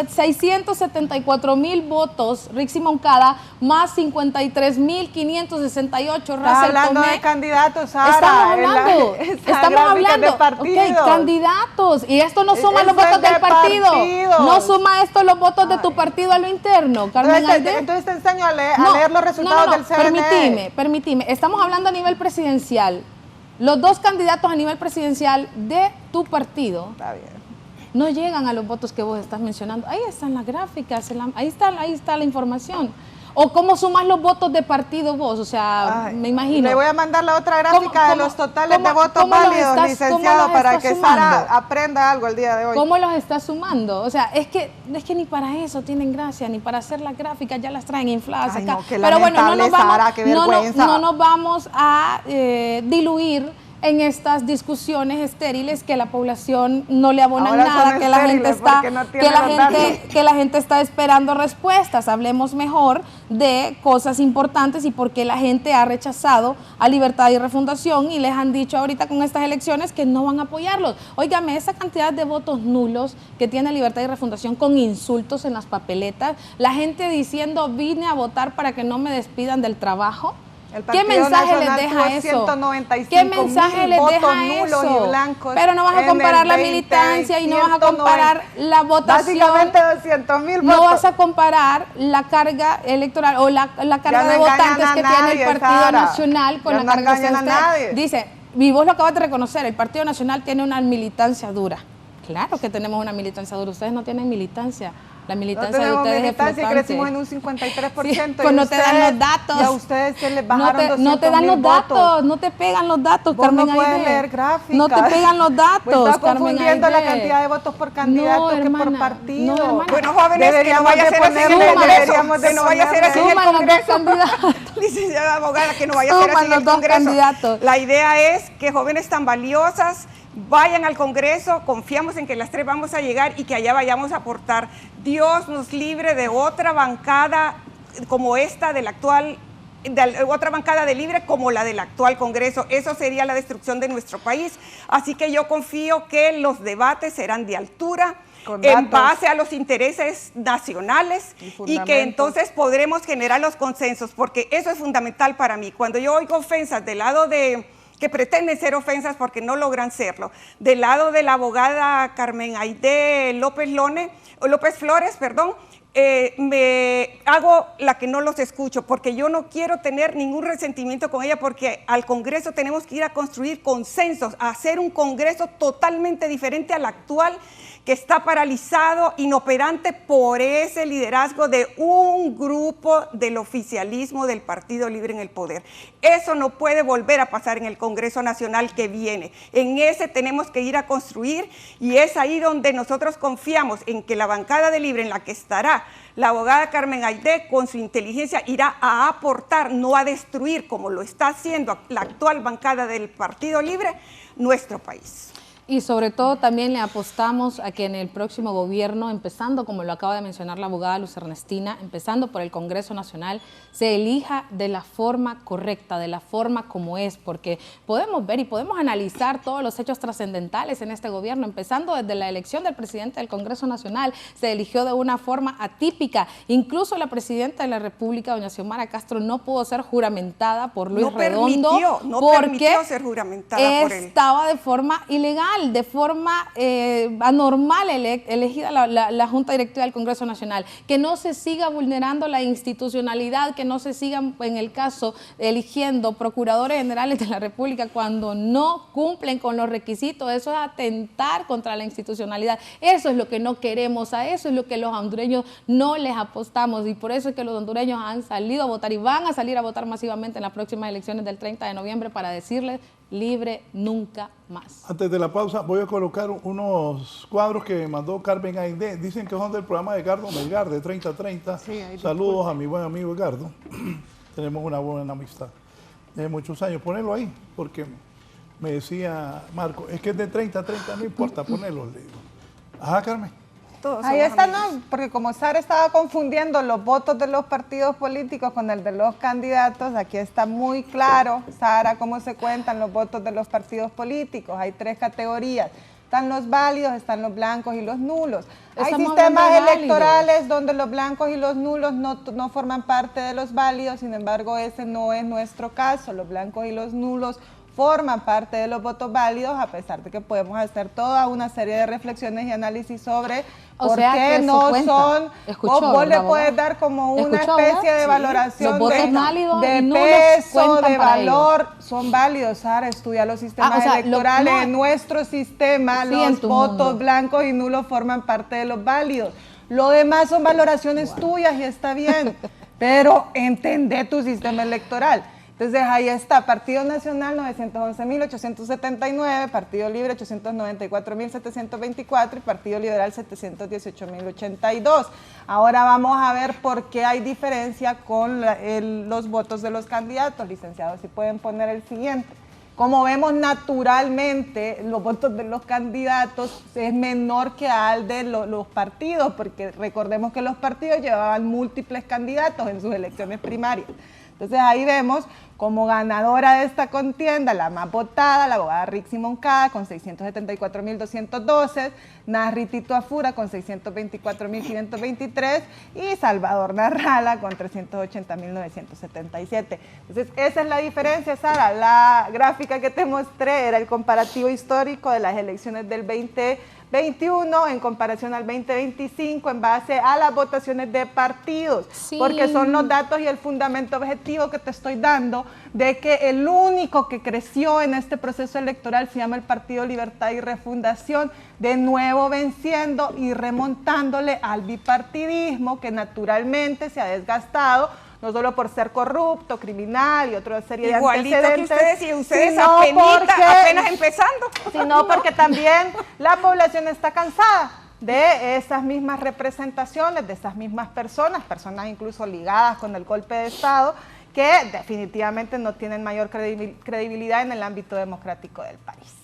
674,000 votos Rixi Moncada, más 53.568 Racel hablando Tomé. de candidatos, Sara. Estamos hablando, candidatos, y esto no suma los votos del partido. No suma esto los votos de tu partido a lo interno, Carmen Aide. Entonces te enseño a leer los resultados del CNE. Permitime, estamos hablando a nivel presidencial. Los dos candidatos a nivel presidencial de tu partido no llegan a los votos que vos estás mencionando. Ahí están las gráficas, ahí está la información. ¿O cómo sumas los votos de partido vos? O sea, me imagino. Le voy a mandar la otra gráfica de los totales de votos válidos, licenciado, para que Sara aprenda algo el día de hoy. ¿Cómo los estás sumando? O sea, es que ni para eso tienen gracia, ni para hacer las gráficas, ya las traen infladas acá. No, pero bueno, no nos vamos a diluir en estas discusiones estériles que la población no le abonan nada, que la gente está esperando respuestas. Hablemos mejor de cosas importantes y por qué la gente ha rechazado a Libertad y Refundación y les han dicho ahorita con estas elecciones que no van a apoyarlos. Óigame, esa cantidad de votos nulos que tiene Libertad y Refundación con insultos en las papeletas, la gente diciendo vine a votar para que no me despidan del trabajo. ¿Qué mensaje les deja eso? ¿Qué mensaje les deja eso? Pero no vas a comparar la militancia y no vas a comparar la votación. Básicamente 200,000 votos. No vas a comparar la carga electoral o la carga de votantes que tiene el Partido Nacional con la carga que usted dice. Y vos lo acabas de reconocer, el Partido Nacional tiene una militancia dura. Claro que tenemos una militancia dura. Ustedes no tienen militancia. La militancia de ustedes es flotante. Y crecimos en un 53%. Pues no te dan los datos. Y a ustedes se les bajaron no te dan los datos, no te pegan los datos, Carmen Aide. No puedes leer gráficas. No te pegan los datos, pues está confundiendo la cantidad de votos por candidato que por partido. No, bueno, jóvenes, que no vaya a ser así en el Congreso. Que no vaya a ser así en el Congreso. Licenciada abogada, que no vaya a ser así en el Congreso. La idea es que jóvenes tan valiosas vayan al Congreso, confiamos en que las tres vamos a llegar y que allá vayamos a aportar. Dios nos libre de otra bancada como esta del actual, otra bancada de libre como la del actual Congreso. Eso sería la destrucción de nuestro país. Así que yo confío que los debates serán de altura, en base a los intereses nacionales y que entonces podremos generar los consensos, porque eso es fundamental para mí. Cuando yo oigo ofensas del lado de que pretenden ser ofensas porque no logran serlo, del lado de la abogada Carmen Aide López Flores, me hago la que no los escucho, porque yo no quiero tener ningún resentimiento con ella, porque al Congreso tenemos que ir a construir consensos, a hacer un Congreso totalmente diferente al actual, que está paralizado, inoperante por ese liderazgo de un grupo del oficialismo del Partido Libre en el poder. Eso no puede volver a pasar en el Congreso Nacional que viene. En ese tenemos que ir a construir y es ahí donde nosotros confiamos en que la bancada de Libre, en la que estará la abogada Carmen Aidé, con su inteligencia irá a aportar, no a destruir, como lo está haciendo la actual bancada del Partido Libre, nuestro país. Y sobre todo también le apostamos a que en el próximo gobierno, empezando, como lo acaba de mencionar la abogada Luz Ernestina, empezando por el Congreso Nacional, se elija de la forma correcta, de la forma como es, porque podemos ver y podemos analizar todos los hechos trascendentales en este gobierno, empezando desde la elección del presidente del Congreso Nacional, se eligió de una forma atípica, incluso la presidenta de la República, doña Xiomara Castro, no pudo ser juramentada por Luis Redondo, no permitió ser juramentada por él. Estaba de forma ilegal, de forma anormal elegida la Junta Directiva del Congreso Nacional, que no se siga vulnerando la institucionalidad, que no se sigan, en el caso, eligiendo procuradores generales de la República cuando no cumplen con los requisitos. Eso es atentar contra la institucionalidad. Eso es lo que no queremos, a eso es lo que los hondureños no les apostamos, y por eso es que los hondureños han salido a votar y van a salir a votar masivamente en las próximas elecciones del 30 de noviembre para decirles: Libre nunca más. Antes de la pausa voy a colocar unos cuadros que me mandó Carmen Aidé. Dicen que son del programa de Edgardo Melgar de 30-30. Sí, saludos a mi buen amigo Edgardo. Tenemos una buena amistad de muchos años. Ponelo ahí, porque me decía Marco, es que es de 30-30, no importa, ponelo. Le digo. Ajá, Carmen. Ahí está, no, porque como Sara estaba confundiendo los votos de los partidos políticos con el de los candidatos, aquí está muy claro, Sara, cómo se cuentan los votos de los partidos políticos. Hay 3 categorías. Están los válidos, están los blancos y los nulos. Hay sistemas electorales donde los blancos y los nulos no forman parte de los válidos, sin embargo, ese no es nuestro caso. Los blancos y los nulos forman parte de los votos válidos, a pesar de que podemos hacer toda una serie de reflexiones y análisis sobre por qué no son. Vos le puedes dar como una especie de valoración de peso, de valor. Son válidos, Sara, estudia los sistemas electorales. En nuestro sistema, los votos blancos y nulos forman parte de los válidos. Lo demás son valoraciones tuyas y está bien, pero entendé tu sistema electoral. Entonces ahí está, Partido Nacional 911.879, Partido Libre 894.724 y Partido Liberal 718.082. Ahora vamos a ver por qué hay diferencia con los votos de los candidatos. Licenciados, si pueden poner el siguiente. Como vemos, naturalmente los votos de los candidatos es menor que al de los partidos, porque recordemos que los partidos llevaban múltiples candidatos en sus elecciones primarias. Entonces ahí vemos como ganadora de esta contienda, la más votada, la abogada Rixi Moncada con 674.212, Narri Tito Afura con 624.523 y Salvador Narrala con 380.977. Entonces esa es la diferencia, Sara. La gráfica que te mostré era el comparativo histórico de las elecciones del 2021 en comparación al 2025 en base a las votaciones de partidos, porque son los datos y el fundamento objetivo que te estoy dando de que el único que creció en este proceso electoral se llama el Partido Libertad y Refundación, de nuevo venciendo y remontándole al bipartidismo que naturalmente se ha desgastado, no solo por ser corrupto, criminal y otra serie de antecedentes. Que ustedes apenas empezando. Sino porque también la población está cansada de esas mismas representaciones, de esas mismas personas incluso ligadas con el golpe de Estado, que definitivamente no tienen mayor credibilidad en el ámbito democrático del país.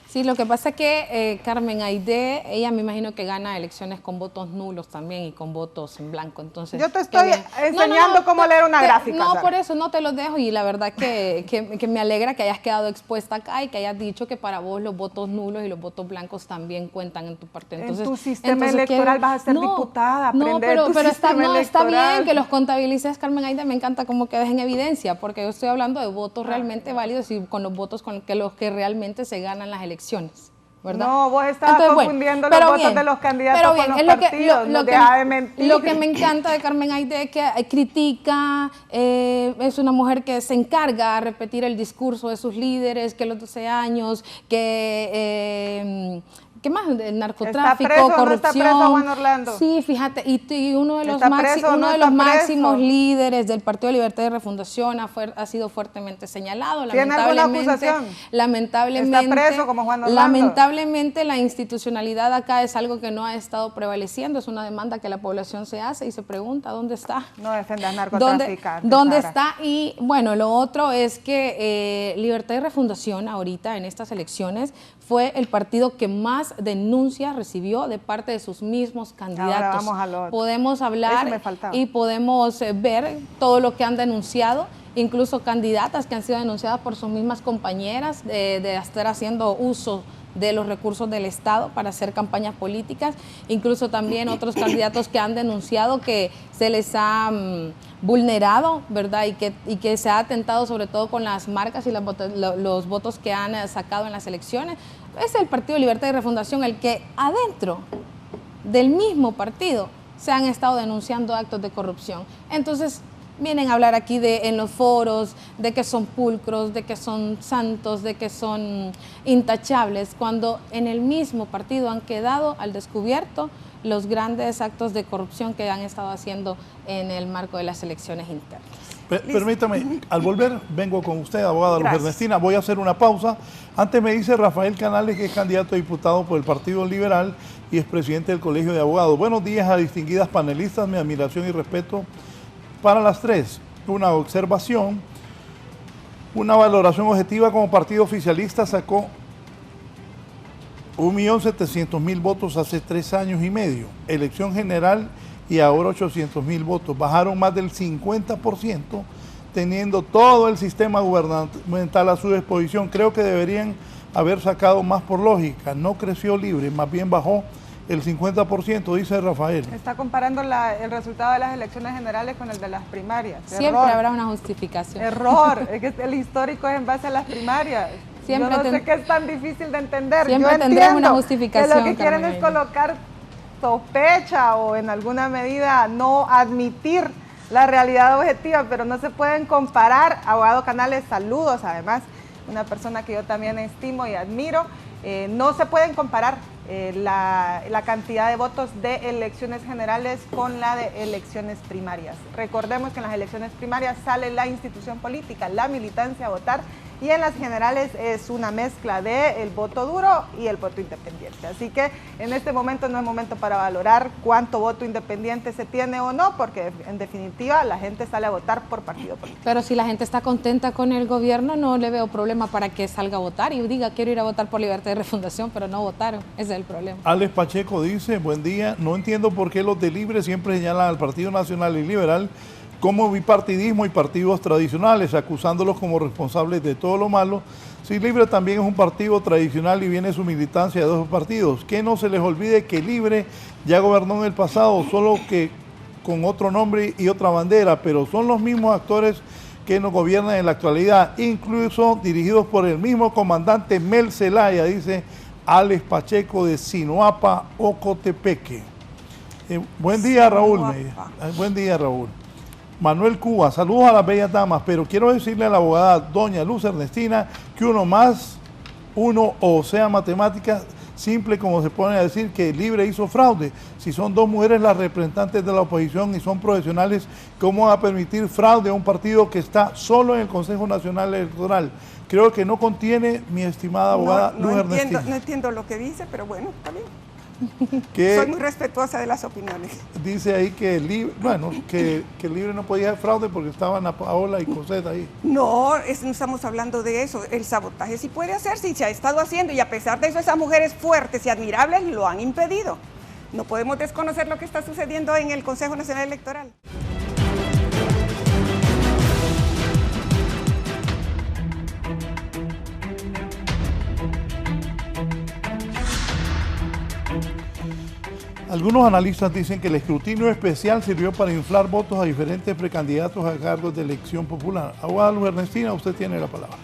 Sí, lo que pasa es que Carmen Aidé, ella me imagino que gana elecciones con votos nulos también y con votos en blanco. Entonces, yo te estoy enseñando cómo leer una gráfica. No, por eso no te los dejo, y la verdad que me alegra que hayas quedado expuesta acá y que hayas dicho que para vos los votos nulos y los votos blancos también cuentan en tu parte. Entonces, en tu sistema electoral vas a ser diputada, pero está bien que los contabilices, Carmen Aidé, me encanta como que dejen evidencia, porque yo estoy hablando de votos realmente válidos y con los votos con los que realmente se ganan las elecciones. ¿Verdad? No, vos estabas confundiendo los votos de los candidatos con los partidos, no deja de mentir. Lo que me encanta de Carmen Aidé es que critica, es una mujer que se encarga de repetir el discurso de sus líderes, que a los 12 años, que ¿qué más? El narcotráfico, ¿Está preso, corrupción. no está preso Juan Orlando? Sí, fíjate, y uno de los, preso? máximos líderes del Partido de Libertad y Refundación ha sido fuertemente señalado. ¿Tiene alguna acusación? Lamentablemente, ¿está preso como Juan Orlando? Lamentablemente la institucionalidad acá es algo que no ha estado prevaleciendo, es una demanda que la población se hace y se pregunta ¿dónde está? No defiende al narcotraficante. ¿Dónde está? Y bueno, lo otro es que Libertad y Refundación ahorita en estas elecciones fue el partido que más denuncias recibió de parte de sus mismos candidatos. Ahora vamos a lo otro. Podemos hablar y podemos ver todo lo que han denunciado, incluso candidatas que han sido denunciadas por sus mismas compañeras de estar haciendo uso de los recursos del Estado para hacer campañas políticas, incluso también otros candidatos que han denunciado que se les ha vulnerado, ¿verdad? Y que se ha atentado sobre todo con las marcas y los votos que han sacado en las elecciones. Es el Partido Libertad y Refundación el que adentro del mismo partido se han estado denunciando actos de corrupción. Entonces, vienen a hablar aquí en los foros de que son pulcros, de que son santos, de que son intachables, cuando en el mismo partido han quedado al descubierto los grandes actos de corrupción que han estado haciendo en el marco de las elecciones internas. Permítame, al volver vengo con usted, abogada Luz Ernestina. Voy a hacer una pausa. Antes me dice Rafael Canales, que es candidato a diputado por el Partido Liberal y es presidente del Colegio de Abogados. Buenos días a distinguidas panelistas, mi admiración y respeto para las tres. Una observación, una valoración objetiva. Como partido oficialista sacó 1.700.000 votos hace 3 años y medio. Elección general y ahora 800.000 votos. Bajaron más del 50%, teniendo todo el sistema gubernamental a su disposición. Creo que deberían haber sacado más por lógica. No creció Libre, más bien bajó el 50%, dice Rafael. Está comparando el resultado de las elecciones generales con el de las primarias. Siempre habrá una justificación. Error, es que el histórico es en base a las primarias. Yo no sé qué es tan difícil de entender. Siempre tendremos una justificación. Que lo que quieren es colocar sospecha o en alguna medida no admitir la realidad objetiva, pero no se pueden comparar. Abogado Canales, saludos, además, una persona que yo también estimo y admiro. No se pueden comparar la cantidad de votos de elecciones generales con la de elecciones primarias. Recordemos que en las elecciones primarias sale la institución política, la militancia a votar, y en las generales es una mezcla de el voto duro y el voto independiente. Así que en este momento no es momento para valorar cuánto voto independiente se tiene o no, porque en definitiva la gente sale a votar por partido político. Pero si la gente está contenta con el gobierno, no le veo problema para que salga a votar y diga quiero ir a votar por Libertad y Refundación, pero no votaron. Ese es el problema. Alex Pacheco dice, buen día, no entiendo por qué los de Libre siempre señalan al Partido Nacional y Liberal como bipartidismo y partidos tradicionales, acusándolos como responsables de todo lo malo. Si Libre también es un partido tradicional y viene su militancia de dos partidos, que no se les olvide que Libre ya gobernó en el pasado, solo que con otro nombre y otra bandera, pero son los mismos actores que nos gobiernan en la actualidad, incluso dirigidos por el mismo comandante Mel Zelaya, dice Alex Pacheco de Sinoapa, Ocotepeque. Buen día, Raúl. Buen día, Raúl. Manuel Cuba, saludos a las bellas damas, pero quiero decirle a la abogada doña Luz Ernestina que uno más uno, o sea, matemáticas simple como se pone a decir que Libre hizo fraude. Si son dos mujeres las representantes de la oposición y son profesionales, ¿cómo va a permitir fraude a un partido que está solo en el Consejo Nacional Electoral? Creo que no contiene, mi estimada abogada Luz Ernestina. No entiendo lo que dice, pero bueno, está bien. Soy muy respetuosa de las opiniones. Dice ahí que Libre no podía hacer fraude porque estaban a Paola y Cosette ahí. No estamos hablando de eso. El sabotaje sí puede hacerse y se ha estado haciendo, y a pesar de eso esas mujeres fuertes y admirables lo han impedido. No podemos desconocer lo que está sucediendo en el Consejo Nacional Electoral. Algunos analistas dicen que el escrutinio especial sirvió para inflar votos a diferentes precandidatos a cargos de elección popular. Abogada Luz Ernestina, usted tiene la palabra.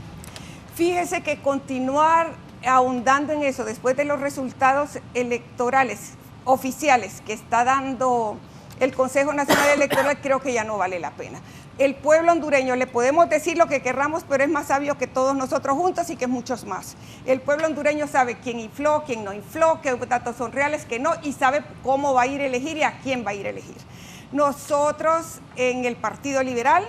Fíjese que continuar ahondando en eso después de los resultados electorales oficiales que está dando el Consejo Nacional Electoral, creo que ya no vale la pena. El pueblo hondureño, le podemos decir lo que querramos, pero es más sabio que todos nosotros juntos y que muchos más. El pueblo hondureño sabe quién infló, quién no infló, qué datos son reales, qué no, y sabe cómo va a ir a elegir y a quién va a ir a elegir. Nosotros en el Partido Liberal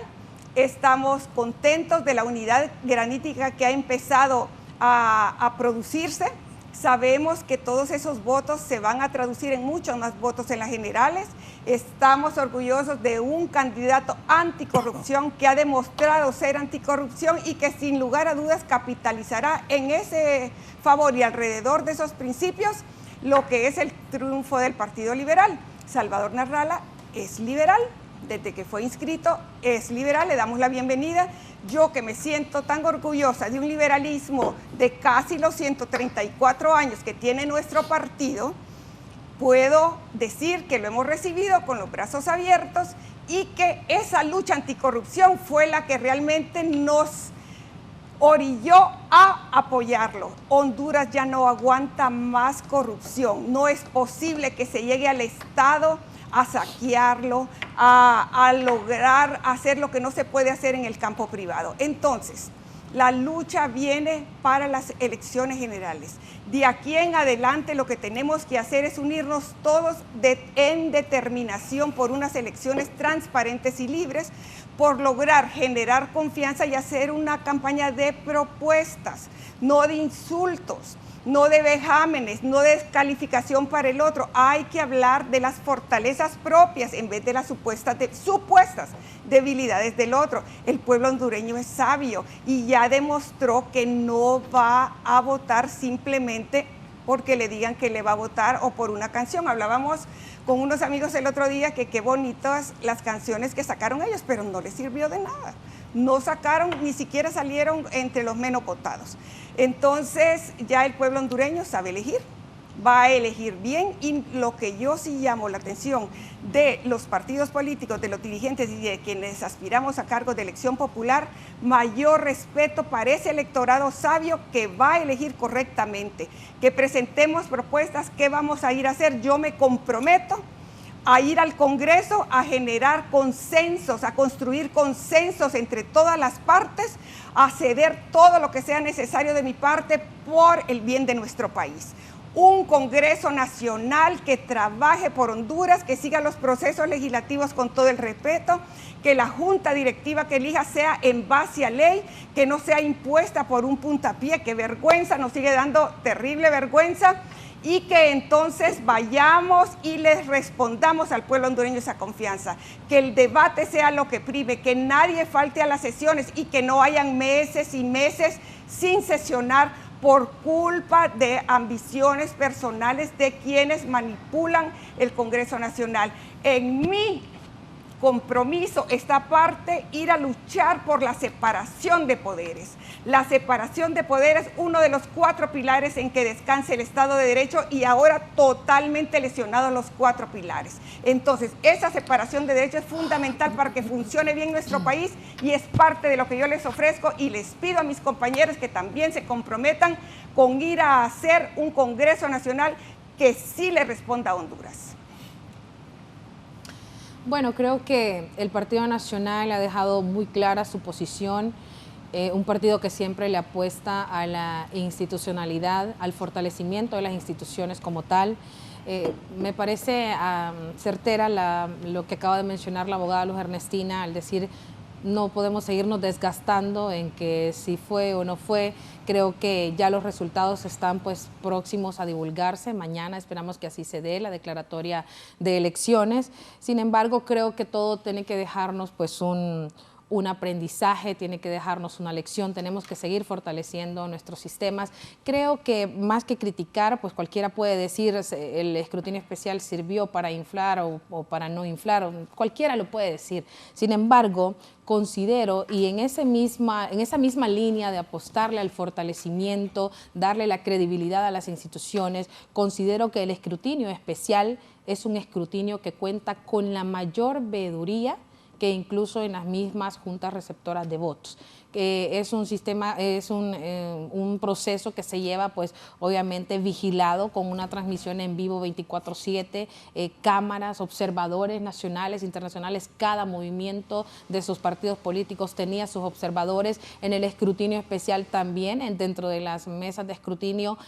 estamos contentos de la unidad granítica que ha empezado a producirse. Sabemos que todos esos votos se van a traducir en muchos más votos en las generales. Estamos orgullosos de un candidato anticorrupción que ha demostrado ser anticorrupción y que sin lugar a dudas capitalizará en ese favor y alrededor de esos principios lo que es el triunfo del Partido Liberal. Salvador Narrala es liberal, desde que fue inscrito es liberal, le damos la bienvenida. Yo que me siento tan orgullosa de un liberalismo de casi los 134 años que tiene nuestro partido, puedo decir que lo hemos recibido con los brazos abiertos y que esa lucha anticorrupción fue la que realmente nos orilló a apoyarlo. Honduras ya no aguanta más corrupción, no es posible que se llegue al Estado a saquearlo, a lograr hacer lo que no se puede hacer en el campo privado. Entonces, la lucha viene para las elecciones generales. De aquí en adelante lo que tenemos que hacer es unirnos todos en determinación por unas elecciones transparentes y libres, por lograr generar confianza y hacer una campaña de propuestas, no de insultos, no de vejámenes, no de descalificación para el otro. Hay que hablar de las fortalezas propias en vez de las supuestas debilidades del otro. El pueblo hondureño es sabio y ya demostró que no va a votar simplemente porque le digan que le va a votar o por una canción. Hablábamos con unos amigos el otro día que qué bonitas las canciones que sacaron ellos, pero no les sirvió de nada. No sacaron, ni siquiera salieron entre los menos votados. Entonces ya el pueblo hondureño sabe elegir, va a elegir bien, y lo que yo sí llamo la atención de los partidos políticos, de los dirigentes y de quienes aspiramos a cargos de elección popular, mayor respeto para ese electorado sabio que va a elegir correctamente, que presentemos propuestas, qué vamos a ir a hacer. Yo me comprometo a ir al Congreso a generar consensos, a construir consensos entre todas las partes, a ceder todo lo que sea necesario de mi parte por el bien de nuestro país. Un Congreso Nacional que trabaje por Honduras, que siga los procesos legislativos con todo el respeto, que la junta directiva que elija sea en base a ley, que no sea impuesta por un puntapié, que vergüenza, nos sigue dando terrible vergüenza, y que entonces vayamos y les respondamos al pueblo hondureño esa confianza, que el debate sea lo que prime, que nadie falte a las sesiones y que no hayan meses y meses sin sesionar por culpa de ambiciones personales de quienes manipulan el Congreso Nacional. En mi compromiso esta parte, ir a luchar por la separación de poderes. La separación de poderes, uno de los 4 pilares en que descansa el Estado de Derecho, y ahora totalmente lesionados los 4 pilares. Entonces, esa separación de derechos es fundamental para que funcione bien nuestro país y es parte de lo que yo les ofrezco, y les pido a mis compañeros que también se comprometan con ir a hacer un Congreso Nacional que sí le responda a Honduras. Bueno, creo que el Partido Nacional ha dejado muy clara su posición, un partido que siempre le apuesta a la institucionalidad, al fortalecimiento de las instituciones como tal. Me parece certera lo que acaba de mencionar la abogada Luz Ernestina al decir no podemos seguirnos desgastando en que si fue o no fue. Creo que ya los resultados están pues próximos a divulgarse. Mañana esperamos que así se dé la declaratoria de elecciones. Sin embargo, creo que todo tiene que dejarnos pues un aprendizaje, tiene que dejarnos una lección. Tenemos que seguir fortaleciendo nuestros sistemas. Creo que más que criticar, pues cualquiera puede decir el escrutinio especial sirvió para inflar o para no inflar, cualquiera lo puede decir. Sin embargo, considero, y en esa misma línea de apostarle al fortalecimiento, darle la credibilidad a las instituciones, considero que el escrutinio especial es un escrutinio que cuenta con la mayor veeduría que incluso en las mismas juntas receptoras de votos. es un sistema, es un proceso que se lleva pues obviamente vigilado con una transmisión en vivo 24/7, cámaras, observadores nacionales, internacionales, cada movimiento de sus partidos políticos tenía sus observadores. En el escrutinio especial también, dentro de las mesas de escrutinio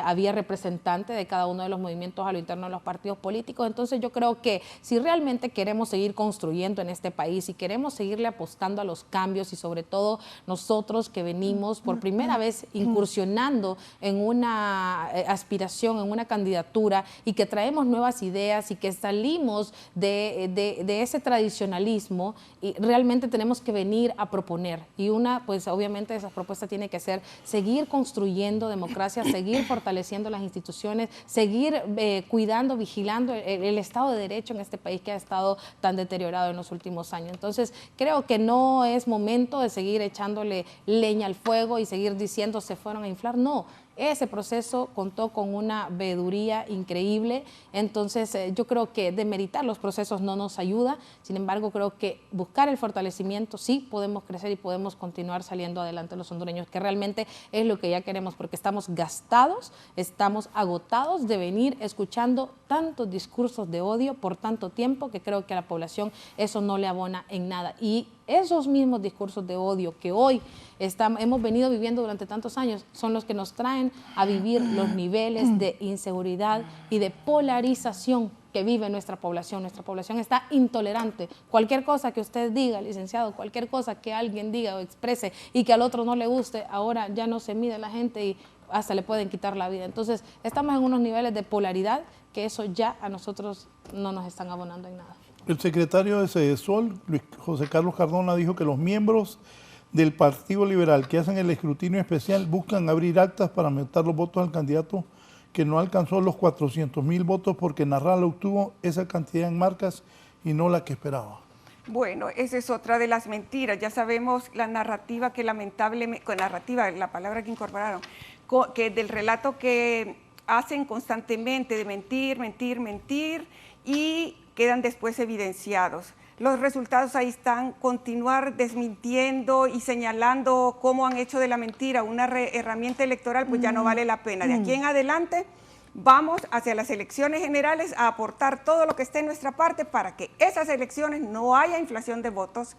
había representantes de cada uno de los movimientos a lo interno de los partidos políticos. Entonces yo creo que si realmente queremos seguir construyendo en este país y queremos seguirle apostando a los cambios, y sobre todo nosotros que venimos por primera vez incursionando en una aspiración, en una candidatura, y que traemos nuevas ideas y que salimos de ese tradicionalismo, y realmente tenemos que venir a proponer. Y pues obviamente esa propuesta tiene que ser seguir construyendo democracia, seguir fortaleciendo las instituciones, seguir cuidando, vigilando el Estado de Derecho en este país que ha estado tan deteriorado en los últimos años. Entonces creo que no es momento de seguir echándole leña al fuego y seguir diciendo se fueron a inflar. No, ese proceso contó con una veeduría increíble. Entonces yo creo que demeritar los procesos no nos ayuda. Sin embargo, creo que buscar el fortalecimiento, sí podemos crecer y podemos continuar saliendo adelante los hondureños, que realmente es lo que ya queremos, porque estamos gastados, estamos agotados de venir escuchando tantos discursos de odio por tanto tiempo, que creo que a la población eso no le abona en nada. Y esos mismos discursos de odio que hoy hemos venido viviendo durante tantos años son los que nos traen a vivir los niveles de inseguridad y de polarización que vive nuestra población. Nuestra población está intolerante. Cualquier cosa que usted diga, licenciado, cualquier cosa que alguien diga o exprese y que al otro no le guste, ahora ya no se mide la gente y hasta le pueden quitar la vida. Entonces estamos en unos niveles de polaridad que eso ya a nosotros no nos están abonando en nada. El secretario de CEDESOL, Luis José Carlos Cardona, dijo que los miembros del Partido Liberal que hacen el escrutinio especial buscan abrir actas para aumentar los votos al candidato que no alcanzó los 400,000 votos porque Narrala obtuvo esa cantidad en marcas y no la que esperaba. Bueno, esa es otra de las mentiras. Ya sabemos la narrativa que lamentablemente, la palabra que incorporaron, que del relato que hacen constantemente de mentir, mentir, mentir, y quedan después evidenciados. Los resultados ahí están, continuar desmintiendo y señalando cómo han hecho de la mentira una herramienta electoral, pues ya no vale la pena. De aquí en adelante vamos hacia las elecciones generales a aportar todo lo que esté en nuestra parte para que esas elecciones no haya inflación de votos,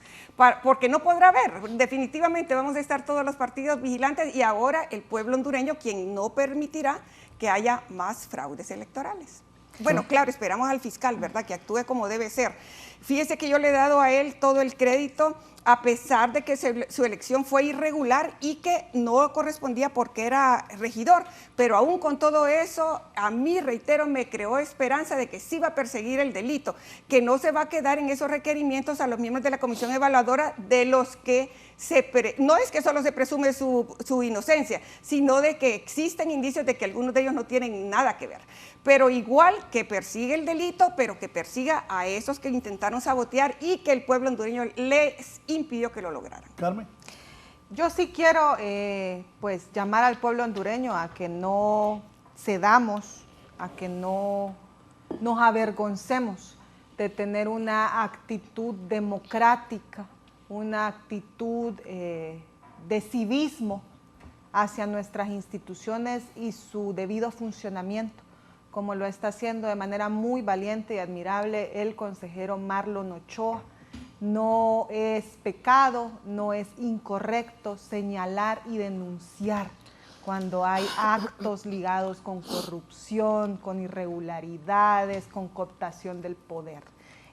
porque no podrá haber. Definitivamente vamos a estar todos los partidos vigilantes y ahora el pueblo hondureño quien no permitirá que haya más fraudes electorales. Bueno, claro, esperamos al fiscal, ¿verdad?, que actúe como debe ser. Fíjese que yo le he dado a él todo el crédito, a pesar de que su elección fue irregular y que no correspondía porque era regidor, pero aún con todo eso, a mí, reitero, me creó esperanza de que sí va a perseguir el delito, que no se va a quedar en esos requerimientos a los miembros de la comisión evaluadora de los que no es que solo se presume su inocencia, sino de que existen indicios de que algunos de ellos no tienen nada que ver. Pero igual que persigue el delito, pero que persiga a esos que intentaron sabotear y que el pueblo hondureño les impidió que lo lograran. Carmen. Yo sí quiero pues llamar al pueblo hondureño a que no cedamos, a que no nos avergoncemos de tener una actitud democrática, una actitud de civismo hacia nuestras instituciones y su debido funcionamiento, como lo está haciendo de manera muy valiente y admirable el consejero Marlon Ochoa. No es pecado, no es incorrecto señalar y denunciar cuando hay actos ligados con corrupción, con irregularidades, con cooptación del poder.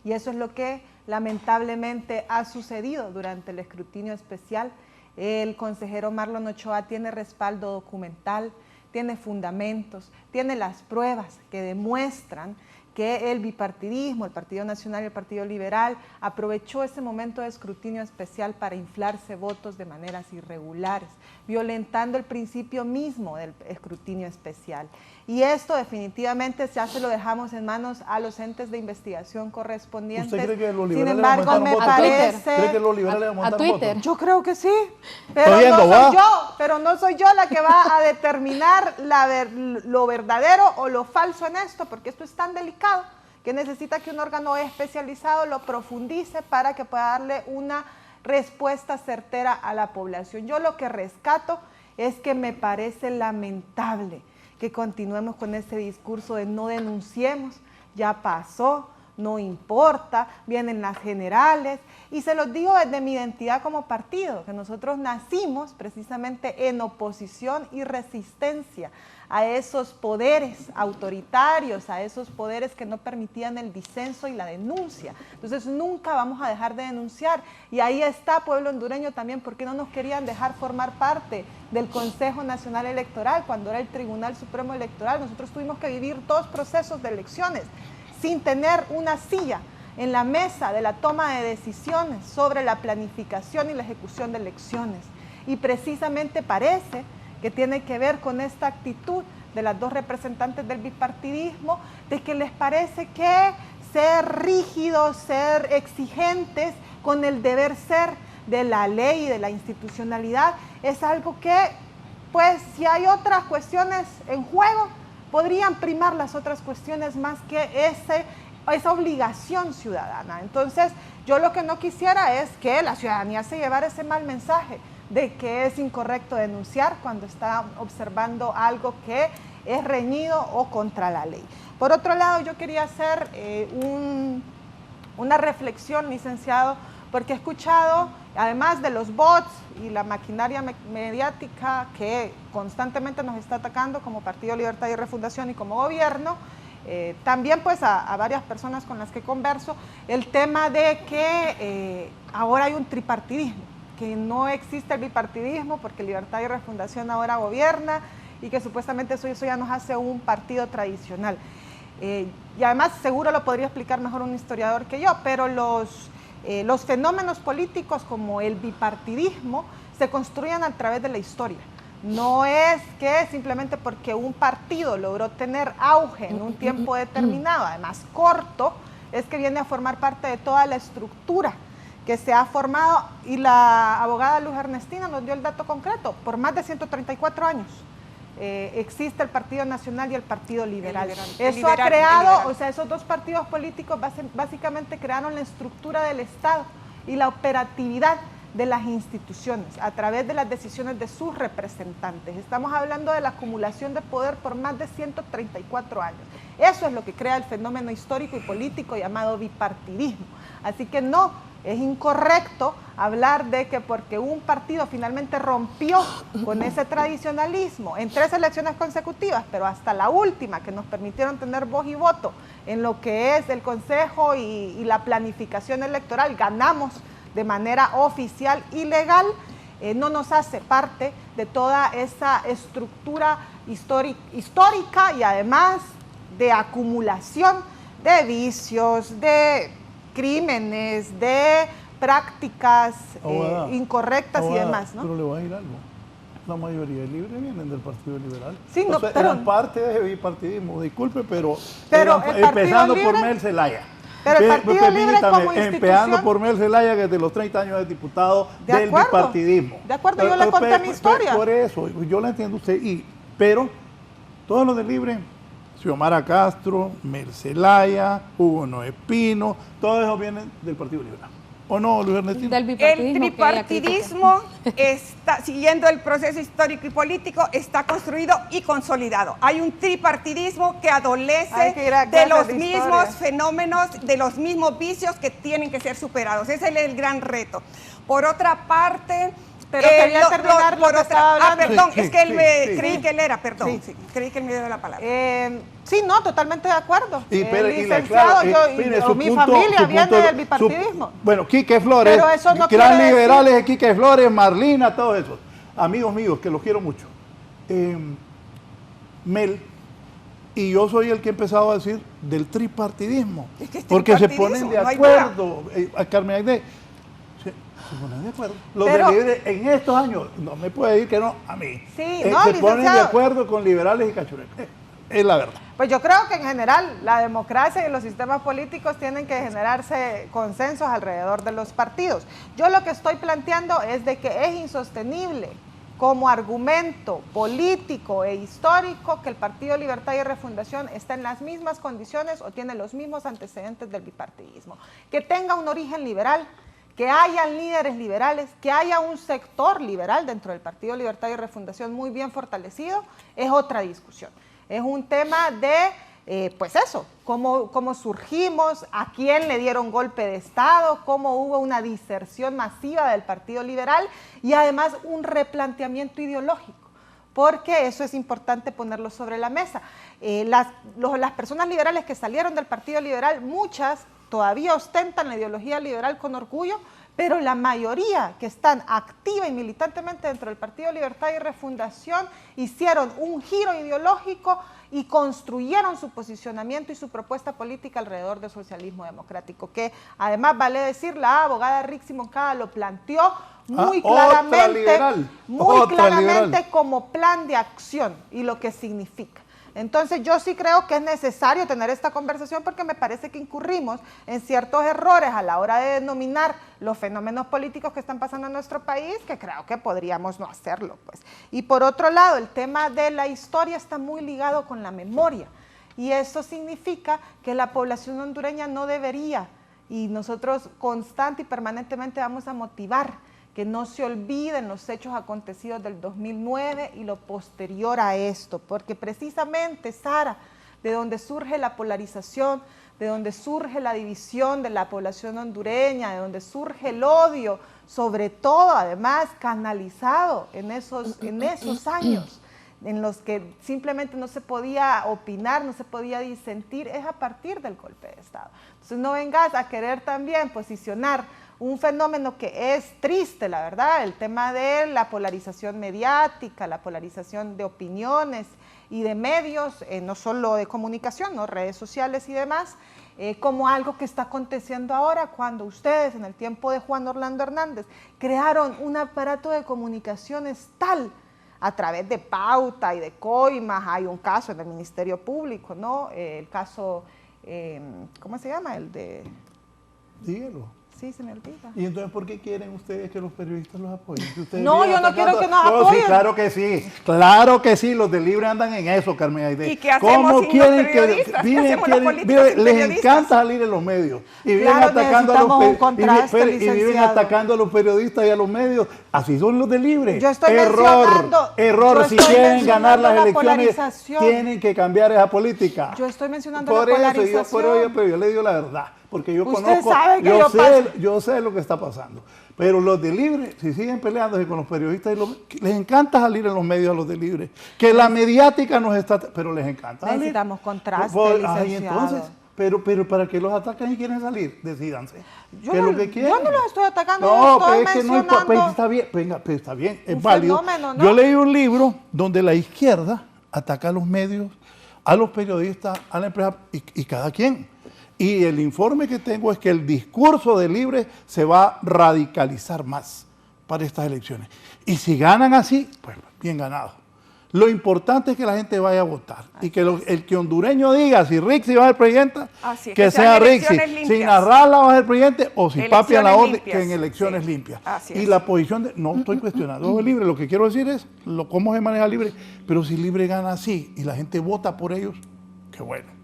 Y eso es lo que lamentablemente ha sucedido durante el escrutinio especial. El consejero Marlon Ochoa tiene respaldo documental, tiene fundamentos, tiene las pruebas que demuestran que el bipartidismo, el Partido Nacional y el Partido Liberal, aprovechó ese momento de escrutinio especial para inflarse votos de maneras irregulares, violentando el principio mismo del escrutinio especial. Y esto definitivamente ya se lo dejamos en manos a los entes de investigación correspondientes. ¿Usted cree que los liberales Sin embargo, me parece... ¿Cree que los liberales van a aumentar votos? Yo creo que sí, pero no soy yo la que va a determinar lo verdadero o lo falso en esto, porque esto es tan delicado que necesita que un órgano especializado lo profundice para que pueda darle una respuesta certera a la población. Yo lo que rescato es que me parece lamentable que continuemos con este discurso de no denunciemos, ya pasó, no importa, vienen las generales, y se los digo desde mi identidad como partido, que nosotros nacimos precisamente en oposición y resistencia a esos poderes autoritarios, a esos poderes que no permitían el disenso y la denuncia. Entonces nunca vamos a dejar de denunciar, y ahí está Pueblo Hondureño también, porque no nos querían dejar formar parte del Consejo Nacional Electoral, cuando era el Tribunal Supremo Electoral. Nosotros tuvimos que vivir 2 procesos de elecciones sin tener una silla en la mesa de la toma de decisiones sobre la planificación y la ejecución de elecciones. Y precisamente parece que tiene que ver con esta actitud de las 2 representantes del bipartidismo, de que les parece que ser rígidos, ser exigentes con el deber ser de la ley y de la institucionalidad es algo que, pues, si hay otras cuestiones en juego, podrían primar las otras cuestiones más que esa obligación ciudadana. Entonces, yo lo que no quisiera es que la ciudadanía se llevara ese mal mensaje de que es incorrecto denunciar cuando está observando algo que es reñido o contra la ley. Por otro lado, yo quería hacer una reflexión, licenciado, porque he escuchado, además de los bots y la maquinaria mediática que constantemente nos está atacando como Partido Libertad y Refundación y como gobierno, también pues a varias personas con las que converso, el tema de que ahora hay un tripartidismo, que no existe el bipartidismo porque Libertad y Refundación ahora gobierna y que supuestamente eso ya nos hace un partido tradicional. Y además seguro lo podría explicar mejor un historiador que yo, pero los fenómenos políticos como el bipartidismo se construyen a través de la historia. No es que simplemente porque un partido logró tener auge en un tiempo determinado, además corto, es que viene a formar parte de toda la estructura que se ha formado, y la abogada Luz Ernestina nos dio el dato concreto, por más de 134 años. Existe el Partido Nacional y el Partido Liberal. Eso ha creado, o sea, esos 2 partidos políticos básicamente crearon la estructura del Estado y la operatividad de las instituciones a través de las decisiones de sus representantes. Estamos hablando de la acumulación de poder por más de 134 años. Eso es lo que crea el fenómeno histórico y político llamado bipartidismo. Así que no, es incorrecto hablar de que porque un partido finalmente rompió con ese tradicionalismo en 3 elecciones consecutivas, pero hasta la última, que nos permitieron tener voz y voto en lo que es el Consejo y la planificación electoral, ganamos de manera oficial y legal, no nos hace parte de toda esa estructura histórica y además de acumulación de vicios, de crímenes, de prácticas incorrectas y demás, ¿no? Pero le voy a decir algo. La mayoría de libres vienen del Partido Liberal. Sí, no, o sea, pero, eran parte de ese bipartidismo, disculpe, pero empezando por Mel Zelaya. Pero el Partido Libre como institución, empezando por Mel Zelaya, que desde los 30 años es diputado del bipartidismo. De acuerdo, yo le conté mi historia. Por eso, yo la entiendo usted, pero todos los del Libre, Xiomara Castro, Mel Zelaya, Hugo Noé Pino, todos esos vienen del Partido Liberal. ¿O no, Luis Ernestina? El tripartidismo está, siguiendo el proceso histórico y político, está construido y consolidado. Hay un tripartidismo que adolece de los mismos fenómenos, de los mismos vicios que tienen que ser superados. Ese es el gran reto. Por otra parte... Pero quería terminar lo que estaba hablando. Perdón, es que creí que él era, perdón, creí que él me dio la palabra. Sí, no, totalmente de acuerdo. Licenciado, mi familia viene del bipartidismo. Bueno, Quique Flores, pero eso no gran liberales de Quique Flores, Marlina, todos esos. Amigos míos, que los quiero mucho. Mel, y yo soy el que he empezado a decir del tripartidismo. Es que porque se ponen de acuerdo, Carmen Aide. Se ponen de acuerdo. Los de Libre en estos años, no me puede decir que no a mí. Sí, se ponen de acuerdo con liberales y cachurecos. Es la verdad. Pues yo creo que en general la democracia y los sistemas políticos tienen que generarse consensos alrededor de los partidos. Yo lo que estoy planteando es de que es insostenible como argumento político e histórico que el Partido Libertad y Refundación está en las mismas condiciones o tiene los mismos antecedentes del bipartidismo. Que tenga un origen liberal, que hayan líderes liberales, que haya un sector liberal dentro del Partido Libertad y Refundación muy bien fortalecido, es otra discusión. Es un tema de, pues eso, cómo surgimos, a quién le dieron golpe de Estado, cómo hubo una diserción masiva del Partido Liberal y además un replanteamiento ideológico, porque eso es importante ponerlo sobre la mesa. Las personas liberales que salieron del Partido Liberal, muchas todavía ostentan la ideología liberal con orgullo, pero la mayoría que están activa y militantemente dentro del Partido Libertad y Refundación hicieron un giro ideológico y construyeron su posicionamiento y su propuesta política alrededor del socialismo democrático, que además vale decir, la abogada Rixi Moncada lo planteó muy claramente como plan de acción y lo que significa. Entonces yo sí creo que es necesario tener esta conversación porque me parece que incurrimos en ciertos errores a la hora de denominar los fenómenos políticos que están pasando en nuestro país, que creo que podríamos no hacerlo, pues. Y por otro lado, el tema de la historia está muy ligado con la memoria y eso significa que la población hondureña no debería, y nosotros constante y permanentemente vamos a motivar que no se olviden los hechos acontecidos del 2009 y lo posterior a esto, porque precisamente, Sara, de donde surge la polarización, de donde surge la división de la población hondureña, de donde surge el odio, sobre todo, además, canalizado en esos años en los que simplemente no se podía opinar, no se podía disentir, es a partir del golpe de Estado. Entonces no vengas a querer también posicionar un fenómeno que es triste, la verdad, el tema de la polarización mediática, la polarización de opiniones y de medios, no solo de comunicación, ¿no? Redes sociales y demás, como algo que está aconteciendo ahora cuando ustedes en el tiempo de Juan Orlando Hernández crearon un aparato de comunicaciones tal a través de Pauta y de Coimas. Hay un caso en el Ministerio Público, ¿no? El caso, ¿cómo se llama? El de... Dígalo. Sí, se me olvida. ¿Y entonces por qué quieren ustedes que los periodistas los apoyen? Si no, yo no quiero que nos apoyen. Sí, claro que sí, los de Libre andan en eso, Carmen Aide. ¿Y qué hacemos ¿Cómo sin quieren los periodistas? que ¿Qué hacemos los políticos sin les periodistas? encanta salir en los medios y viven Claro, atacando necesitamos y viven atacando a los periodistas y a los medios. Así son los de Libre. Yo estoy error. Si quieren ganar las elecciones, polarización. Tienen que cambiar esa política. Yo estoy mencionando por la eso, polarización. pero yo le digo la verdad. Porque yo Usted conozco, sabe que yo sé lo que está pasando. Pero los de Libre, si siguen peleándose con los periodistas, les encanta salir en los medios a los de Libre. Que la mediática nos está... Pero les encanta salir. Necesitamos contraste, entonces, pero ¿para qué los atacan y quieren salir? Decídanse. Yo ¿Qué es lo que quieren? Yo no los estoy atacando, no, estoy pero es que mencionando... no, está bien, venga, pero está bien, es válido. Fenómeno, ¿no? Yo leí un libro donde la izquierda ataca a los medios, a los periodistas, a la empresa y cada quien. Y el informe que tengo es que el discurso de Libre se va a radicalizar más para estas elecciones. Y si ganan así, pues bien ganado. Lo importante es que la gente vaya a votar y que el que hondureño diga si Rixi va a ser presidenta, que sea Rixi, si Narrala va a ser presidente o si Papi a la orden, que en elecciones limpias. Y la posición de, no estoy cuestionando Libre, lo que quiero decir es cómo se maneja Libre, pero si Libre gana así y la gente vota por ellos, qué bueno.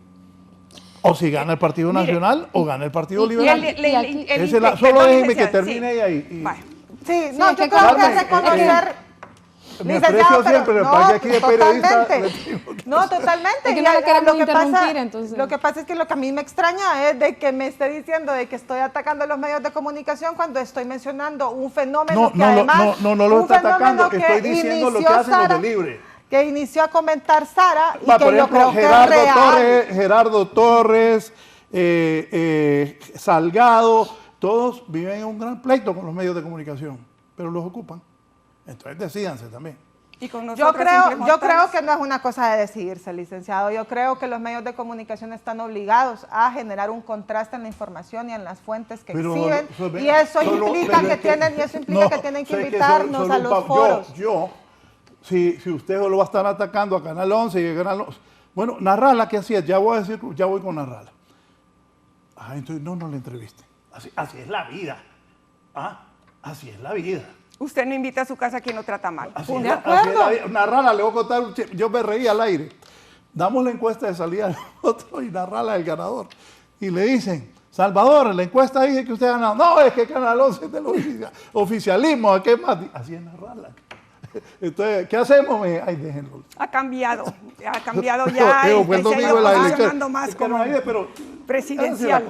O si gana el Partido Nacional o gana el Partido Liberal. Solo déjeme que termine ahí. Sí, no, yo creo que reconocer... Me aprecio siempre, no, para que aquí de periodista... No, totalmente. Es que no la queremos interrumpir, entonces. Lo que pasa es que lo que a mí me extraña es de que me esté diciendo de que estoy atacando a los medios de comunicación cuando estoy mencionando un fenómeno que además... No lo estoy atacando, estoy diciendo lo que hacen los de Libre. Que inició a comentar Sara y que por yo ejemplo, creo que es real. Gerardo Torres, Salgado, todos viven en un gran pleito con los medios de comunicación, pero los ocupan. Entonces decídanse también. Y con yo creo que no es una cosa de decidirse, licenciado. Yo creo que los medios de comunicación están obligados a generar un contraste en la información y en las fuentes que exhiben. Y eso implica que tienen que invitarnos a los foros. Si usted lo va a estar atacando a Canal 11 y a Canal 11. Bueno, Narrala, ¿qué hacía? Ya voy con Narrala. Entonces no le entrevisten. Así es la vida. Así es la vida. Usted no invita a su casa a quien lo trata mal. ¿De acuerdo? Narrala, le voy a contar, yo me reí al aire. Damos la encuesta de salida del otro y Narrala es el ganador. Y le dicen, Salvador, la encuesta dice que usted ha ganado. No, es que Canal 11 es del oficialismo, ¿qué más? Así es narrarla. Entonces, ¿qué hacemos? Ay, déjenlo. Ha cambiado ya. Fue el domingo de la elección. Más como presidencial.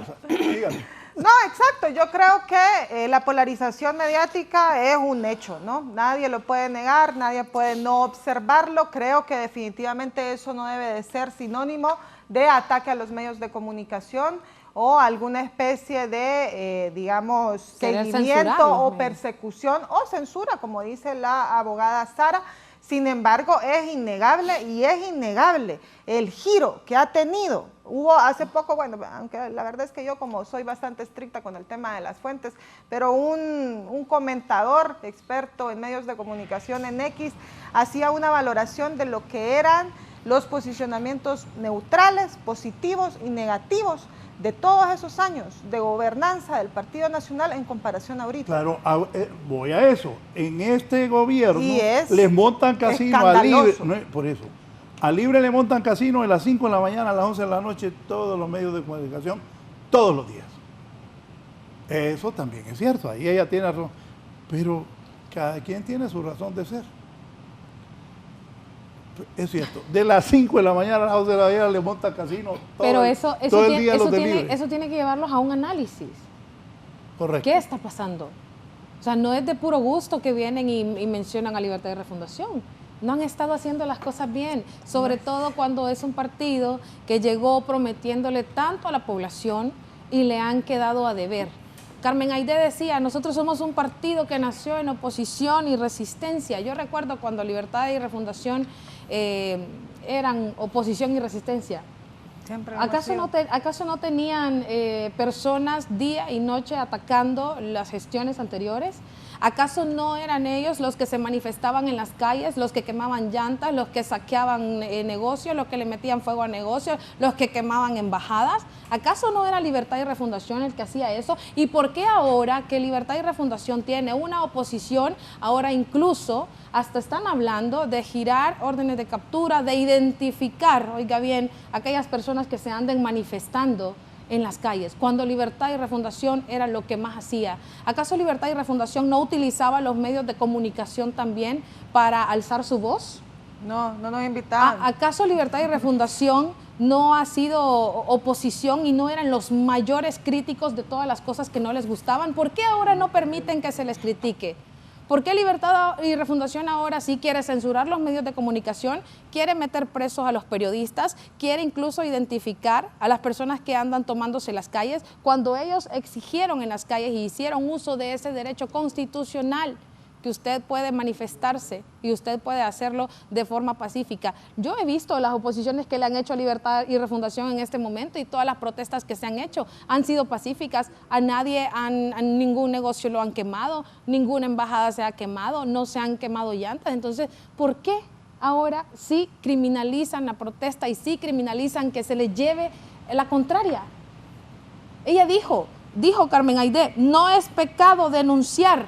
No, exacto. Yo creo que la polarización mediática es un hecho, ¿no? Nadie lo puede negar, nadie puede no observarlo. Creo que definitivamente eso no debe de ser sinónimo de ataque a los medios de comunicación o alguna especie de, digamos, seguimiento o persecución o censura, como dice la abogada Sara. Sin embargo, es innegable el giro que ha tenido. Hubo hace poco, bueno, aunque la verdad es que yo como soy bastante estricta con el tema de las fuentes, pero un comentador experto en medios de comunicación en X hacía una valoración de lo que eran los posicionamientos neutrales, positivos y negativos de todos esos años de gobernanza del Partido Nacional en comparación ahorita. Claro, voy a eso. En este gobierno les montan casino a Libre. No, por eso. A Libre le montan casino de las 5 de la mañana a las 11 de la noche todos los medios de comunicación, todos los días. Eso también es cierto, ahí ella tiene razón. Pero cada quien tiene su razón de ser. Es cierto, de las 5 de la mañana a las 11 de la mañana le montan casino todo el día los de Libre. Eso tiene que llevarlos a un análisis. Correcto. ¿Qué está pasando? O sea, no es de puro gusto que vienen y mencionan a Libertad y Refundación. No han estado haciendo las cosas bien, sobre todo cuando es un partido que llegó prometiéndole tanto a la población y le han quedado a deber. Carmen Aide decía, nosotros somos un partido que nació en oposición y resistencia. Yo recuerdo cuando Libertad y Refundación eran oposición y resistencia. ¿Acaso no tenían personas día y noche atacando las gestiones anteriores? ¿Acaso no eran ellos los que se manifestaban en las calles, los que quemaban llantas, los que saqueaban negocios, los que le metían fuego a negocios, los que quemaban embajadas? ¿Acaso no era Libertad y Refundación el que hacía eso? ¿Y por qué ahora que Libertad y Refundación tiene una oposición, ahora incluso hasta están hablando de girar órdenes de captura, de identificar, oiga bien, aquellas personas que se anden manifestando en las calles, cuando Libertad y Refundación era lo que más hacía? ¿Acaso Libertad y Refundación no utilizaba los medios de comunicación también para alzar su voz? No nos invitaban. ¿Acaso Libertad y Refundación no ha sido oposición y no eran los mayores críticos de todas las cosas que no les gustaban? ¿Por qué ahora no permiten que se les critique? ¿Por qué Libertad y Refundación ahora sí quiere censurar los medios de comunicación, quiere meter presos a los periodistas, quiere incluso identificar a las personas que andan tomándose las calles, cuando ellos exigieron en las calles y hicieron uso de ese derecho constitucional que usted puede manifestarse y usted puede hacerlo de forma pacífica? Yo he visto las oposiciones que le han hecho a Libertad y Refundación en este momento y todas las protestas que se han hecho han sido pacíficas. A ningún negocio lo han quemado, ninguna embajada se ha quemado, no se han quemado llantas. Entonces, ¿por qué ahora sí criminalizan la protesta y sí criminalizan que se le lleve la contraria? Ella dijo Carmen Aide, no es pecado denunciar.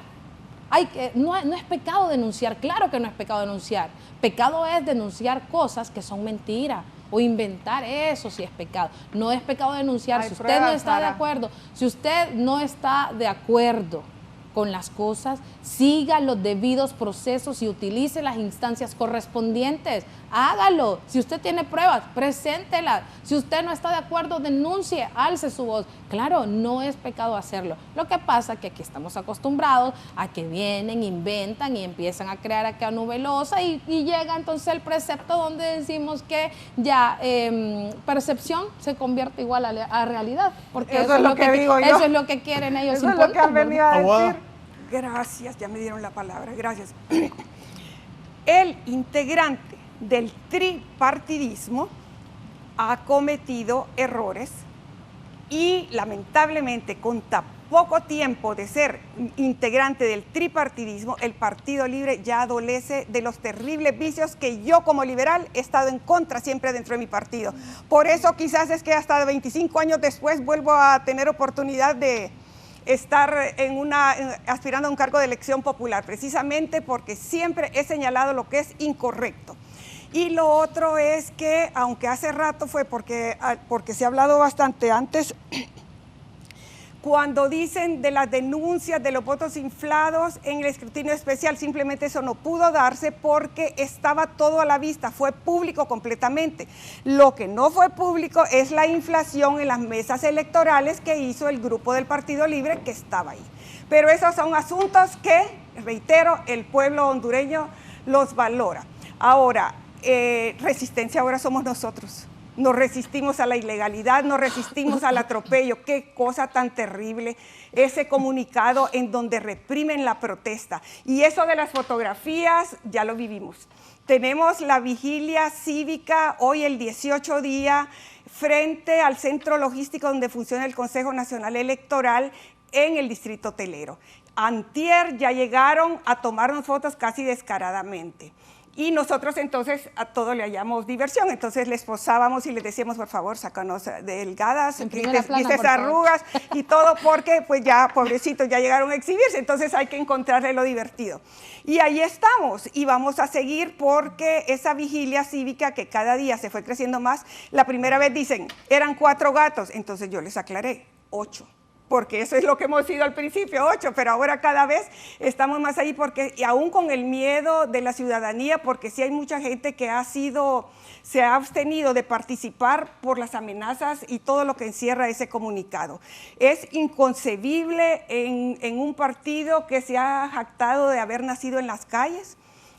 No es pecado denunciar, claro que no es pecado denunciar. Pecado es denunciar cosas que son mentiras o inventar, eso sí es pecado. No es pecado denunciar. Si usted no está de acuerdo, si usted no está de acuerdo con las cosas, siga los debidos procesos y utilice las instancias correspondientes. Hágalo. Si usted tiene pruebas, preséntelas. Si usted no está de acuerdo, denuncie, alce su voz. Claro, no es pecado hacerlo. Lo que pasa es que aquí estamos acostumbrados a que vienen, inventan y empiezan a crear acá novelosa y llega entonces el precepto donde decimos que ya percepción se convierte igual a realidad. Porque eso es lo que digo yo. Eso es lo que quieren ellos. Eso es lo que han venido a decir. Gracias, ya me dieron la palabra, gracias. El integrante del tripartidismo ha cometido errores y lamentablemente con tan poco tiempo de ser integrante del tripartidismo, el Partido Libre ya adolece de los terribles vicios que yo como liberal he estado en contra siempre dentro de mi partido. Por eso quizás es que hasta 25 años después vuelvo a tener oportunidad de estar aspirando a un cargo de elección popular, precisamente porque siempre he señalado lo que es incorrecto. Y lo otro es que, aunque hace rato fue porque se ha hablado bastante antes Cuando dicen de las denuncias de los votos inflados en el escrutinio especial, simplemente eso no pudo darse porque estaba todo a la vista, fue público completamente. Lo que no fue público es la inflación en las mesas electorales que hizo el grupo del Partido Libre que estaba ahí. Pero esos son asuntos que, reitero, el pueblo hondureño los valora. Ahora, resistencia ahora somos nosotros. Nos resistimos a la ilegalidad, nos resistimos al atropello. Qué cosa tan terrible ese comunicado en donde reprimen la protesta. Y eso de las fotografías ya lo vivimos. Tenemos la vigilia cívica hoy el 18 día frente al centro logístico donde funciona el Consejo Nacional Electoral en el Distrito Hotelero. Antier ya llegaron a tomarnos fotos casi descaradamente. Y nosotros entonces a todo le hallamos diversión, entonces les posábamos y les decíamos, por favor, sácanos delgadas, quites arrugas y todo, porque pues ya, pobrecitos, ya llegaron a exhibirse, entonces hay que encontrarle lo divertido. Y ahí estamos, y vamos a seguir porque esa vigilia cívica que cada día se fue creciendo más, la primera vez dicen, eran 4 gatos, entonces yo les aclaré, 8. Porque eso es lo que hemos sido al principio, 8, pero ahora cada vez estamos más ahí, porque, y aún con el miedo de la ciudadanía, porque sí hay mucha gente que se ha abstenido de participar por las amenazas y todo lo que encierra ese comunicado. Es inconcebible en un partido que se ha jactado de haber nacido en las calles.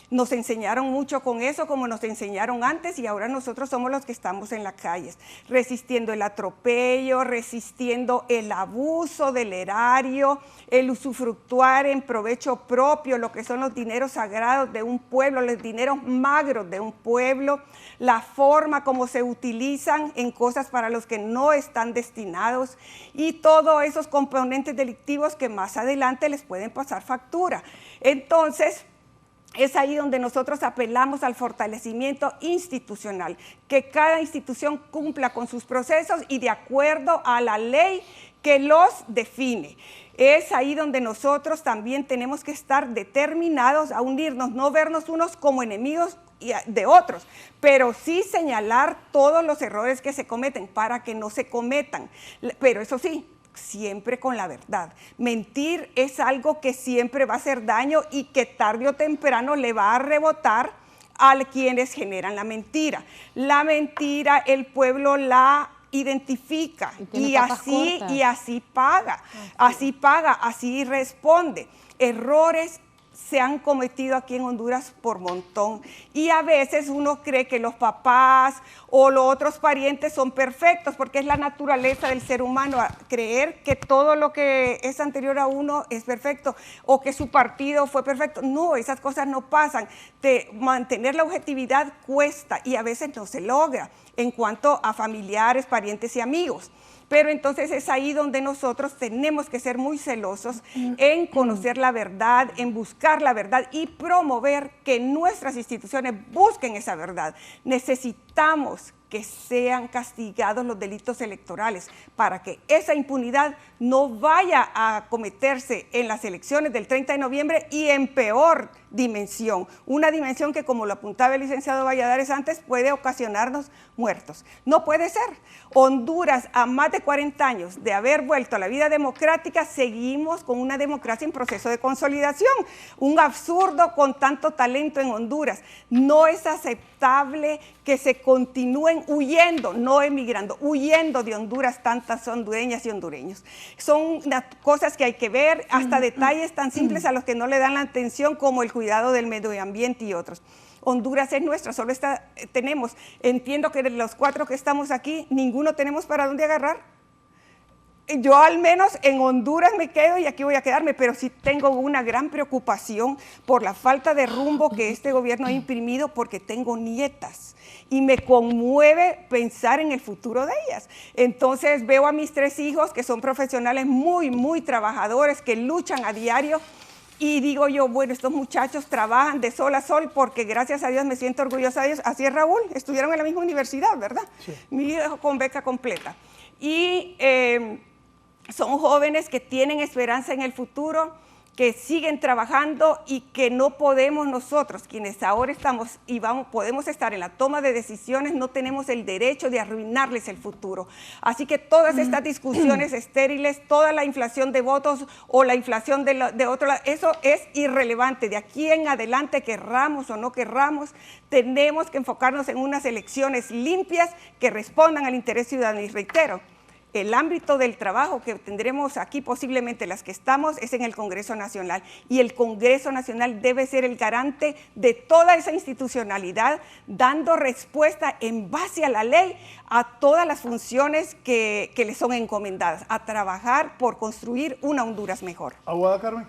Nos enseñaron mucho con eso, como nos enseñaron antes, y ahora nosotros somos los que estamos en las calles, resistiendo el atropello, resistiendo el abuso del erario, el usufructuar en provecho propio, lo que son los dineros sagrados de un pueblo, los dineros magros de un pueblo, la forma como se utilizan en cosas para los que no están destinados, y todos esos componentes delictivos que más adelante les pueden pasar factura. Entonces, es ahí donde nosotros apelamos al fortalecimiento institucional, que cada institución cumpla con sus procesos y de acuerdo a la ley que los define. Es ahí donde nosotros también tenemos que estar determinados a unirnos, no vernos unos como enemigos de otros, pero sí señalar todos los errores que se cometen para que no se cometan. Pero eso sí, siempre con la verdad. Mentir es algo que siempre va a hacer daño y que tarde o temprano le va a rebotar a quienes generan la mentira. La mentira el pueblo la identifica y así paga, así responde. Errores se han cometido aquí en Honduras por montón y a veces uno cree que los papás o los otros parientes son perfectos porque es la naturaleza del ser humano creer que todo lo que es anterior a uno es perfecto o que su partido fue perfecto. No, esas cosas no pasan. Mantener la objetividad cuesta y a veces no se logra en cuanto a familiares, parientes y amigos. Pero entonces es ahí donde nosotros tenemos que ser muy celosos en conocer la verdad, en buscar la verdad y promover que nuestras instituciones busquen esa verdad. Necesitamos que sean castigados los delitos electorales para que esa impunidad no vaya a cometerse en las elecciones del 30 de noviembre y en peor dimensión, una dimensión que, como lo apuntaba el licenciado Valladares antes, puede ocasionarnos muertos. No puede ser. Honduras, a más de 40 años de haber vuelto a la vida democrática, seguimos con una democracia en proceso de consolidación. Un absurdo con tanto talento en Honduras. No es aceptable que se continúen huyendo, no emigrando, huyendo de Honduras tantas hondureñas y hondureños. Son cosas que hay que ver, hasta detalles tan simples a los que no le dan la atención como el cuidado del medio ambiente y otros. Honduras es nuestra, solo tenemos, entiendo que de los 4 que estamos aquí, ninguno tenemos para dónde agarrar. Yo al menos en Honduras me quedo y aquí voy a quedarme, pero sí tengo una gran preocupación por la falta de rumbo que este gobierno ha imprimido porque tengo nietas y me conmueve pensar en el futuro de ellas. Entonces veo a mis 3 hijos que son profesionales muy trabajadores, que luchan a diario. Y digo yo, bueno, estos muchachos trabajan de sol a sol porque gracias a Dios me siento orgullosa de ellos. Así es Raúl, estudiaron en la misma universidad, ¿verdad? Sí. Mi hijo con beca completa. Y son jóvenes que tienen esperanza en el futuro, que siguen trabajando y que no podemos nosotros, quienes ahora estamos y podemos estar en la toma de decisiones, no tenemos el derecho de arruinarles el futuro. Así que todas estas discusiones estériles, toda la inflación de votos o la inflación de otro lado, eso es irrelevante. De aquí en adelante, querramos o no querramos, tenemos que enfocarnos en unas elecciones limpias que respondan al interés ciudadano. Y reitero, el ámbito del trabajo que tendremos aquí, posiblemente las que estamos, es en el Congreso Nacional. Y el Congreso Nacional debe ser el garante de toda esa institucionalidad, dando respuesta en base a la ley a todas las funciones que le son encomendadas, a trabajar por construir una Honduras mejor. Abogada Carmen.